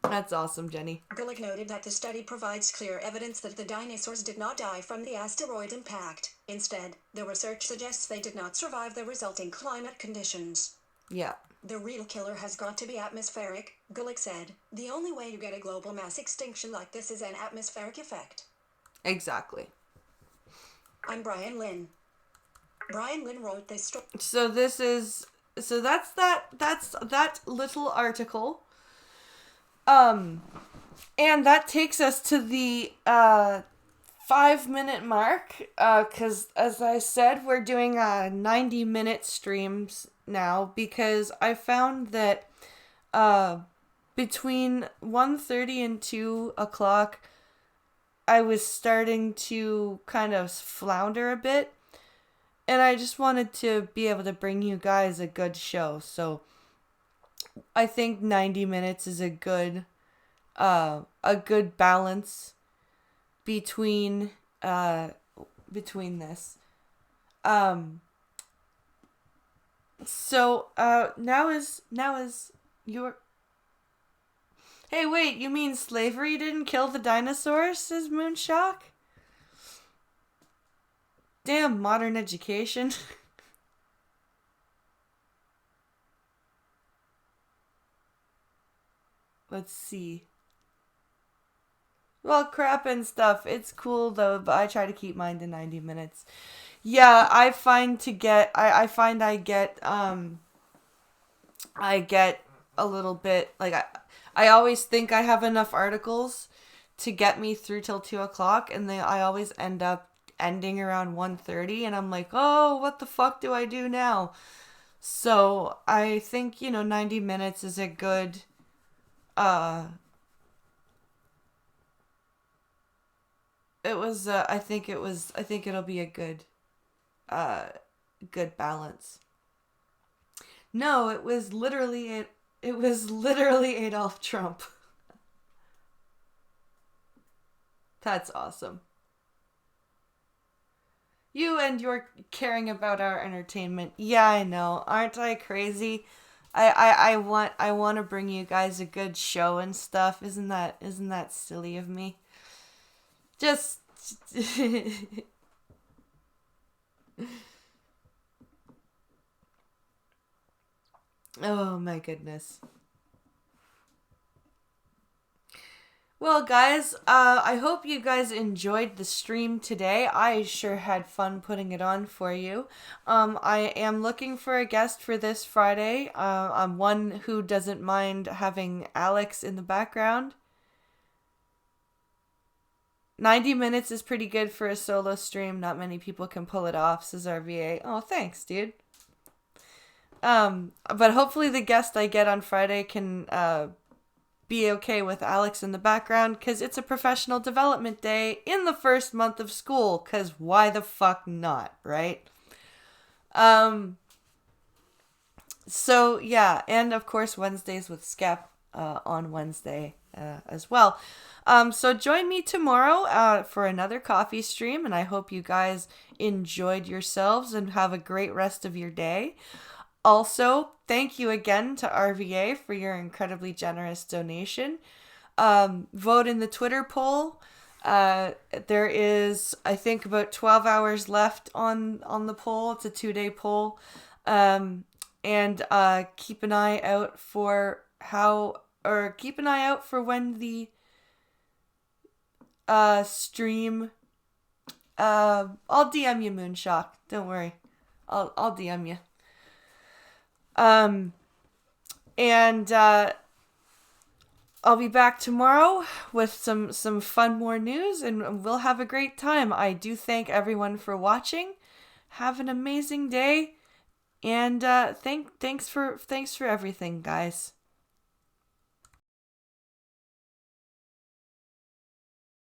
That's awesome, Jenny. Gulick noted that the study provides clear evidence that the dinosaurs did not die from the asteroid impact. Instead, the research suggests they did not survive the resulting climate conditions. Yeah. The real killer has got to be atmospheric, Gulick said. The only way you get a global mass extinction like this is an atmospheric effect. Exactly. I'm Brian Lynn. Brian Lynn wrote this story. So that's that little article. And that takes us to the 5-minute mark, because as I said, we're doing 90-minute streams now, because I found that between 1:30 and 2 o'clock, I was starting to kind of flounder a bit, and I just wanted to be able to bring you guys a good show, so I think 90 minutes is a good balance between this. So now is your. Hey, wait, you mean slavery didn't kill the dinosaurs? Says Moonshock. Damn, modern education. Let's see. Well, crap and stuff. It's cool though, but I try to keep mine to 90 minutes. Yeah, I find I get a little bit, like, I always think I have enough articles to get me through till 2 o'clock, and I always end up ending around 1:30, and I'm like, oh, what the fuck do I do now? So I think, 90 minutes is a good, I think it'll be a good balance. No, it was literally Adolf Trump. That's awesome. You and your caring about our entertainment. Yeah, I know. Aren't I crazy? I want to bring you guys a good show and stuff. Isn't that silly of me? Just oh my goodness. Well, guys, I hope you guys enjoyed the stream today. I sure had fun putting it on for you. I am looking for a guest for this Friday. I'm one who doesn't mind having Alex in the background. 90 minutes is pretty good for a solo stream. Not many people can pull it off, says RVA. Oh, thanks, dude. But hopefully the guest I get on Friday can be okay with Alex in the background, because it's a professional development day in the first month of school, because why the fuck not, right? So yeah, and of course Wednesdays with Skep on Wednesday as well. So join me tomorrow for another coffee stream, and I hope you guys enjoyed yourselves and have a great rest of your day. Also, thank you again to RVA for your incredibly generous donation. Vote in the Twitter poll. There is, I think, about 12 hours left on the poll. It's a 2-day poll. And keep an eye out for when the stream. I'll DM you, Moonshock. Don't worry. I'll DM you. And I'll be back tomorrow with some fun more news, and we'll have a great time. I do thank everyone for watching. Have an amazing day, and thanks for everything, guys.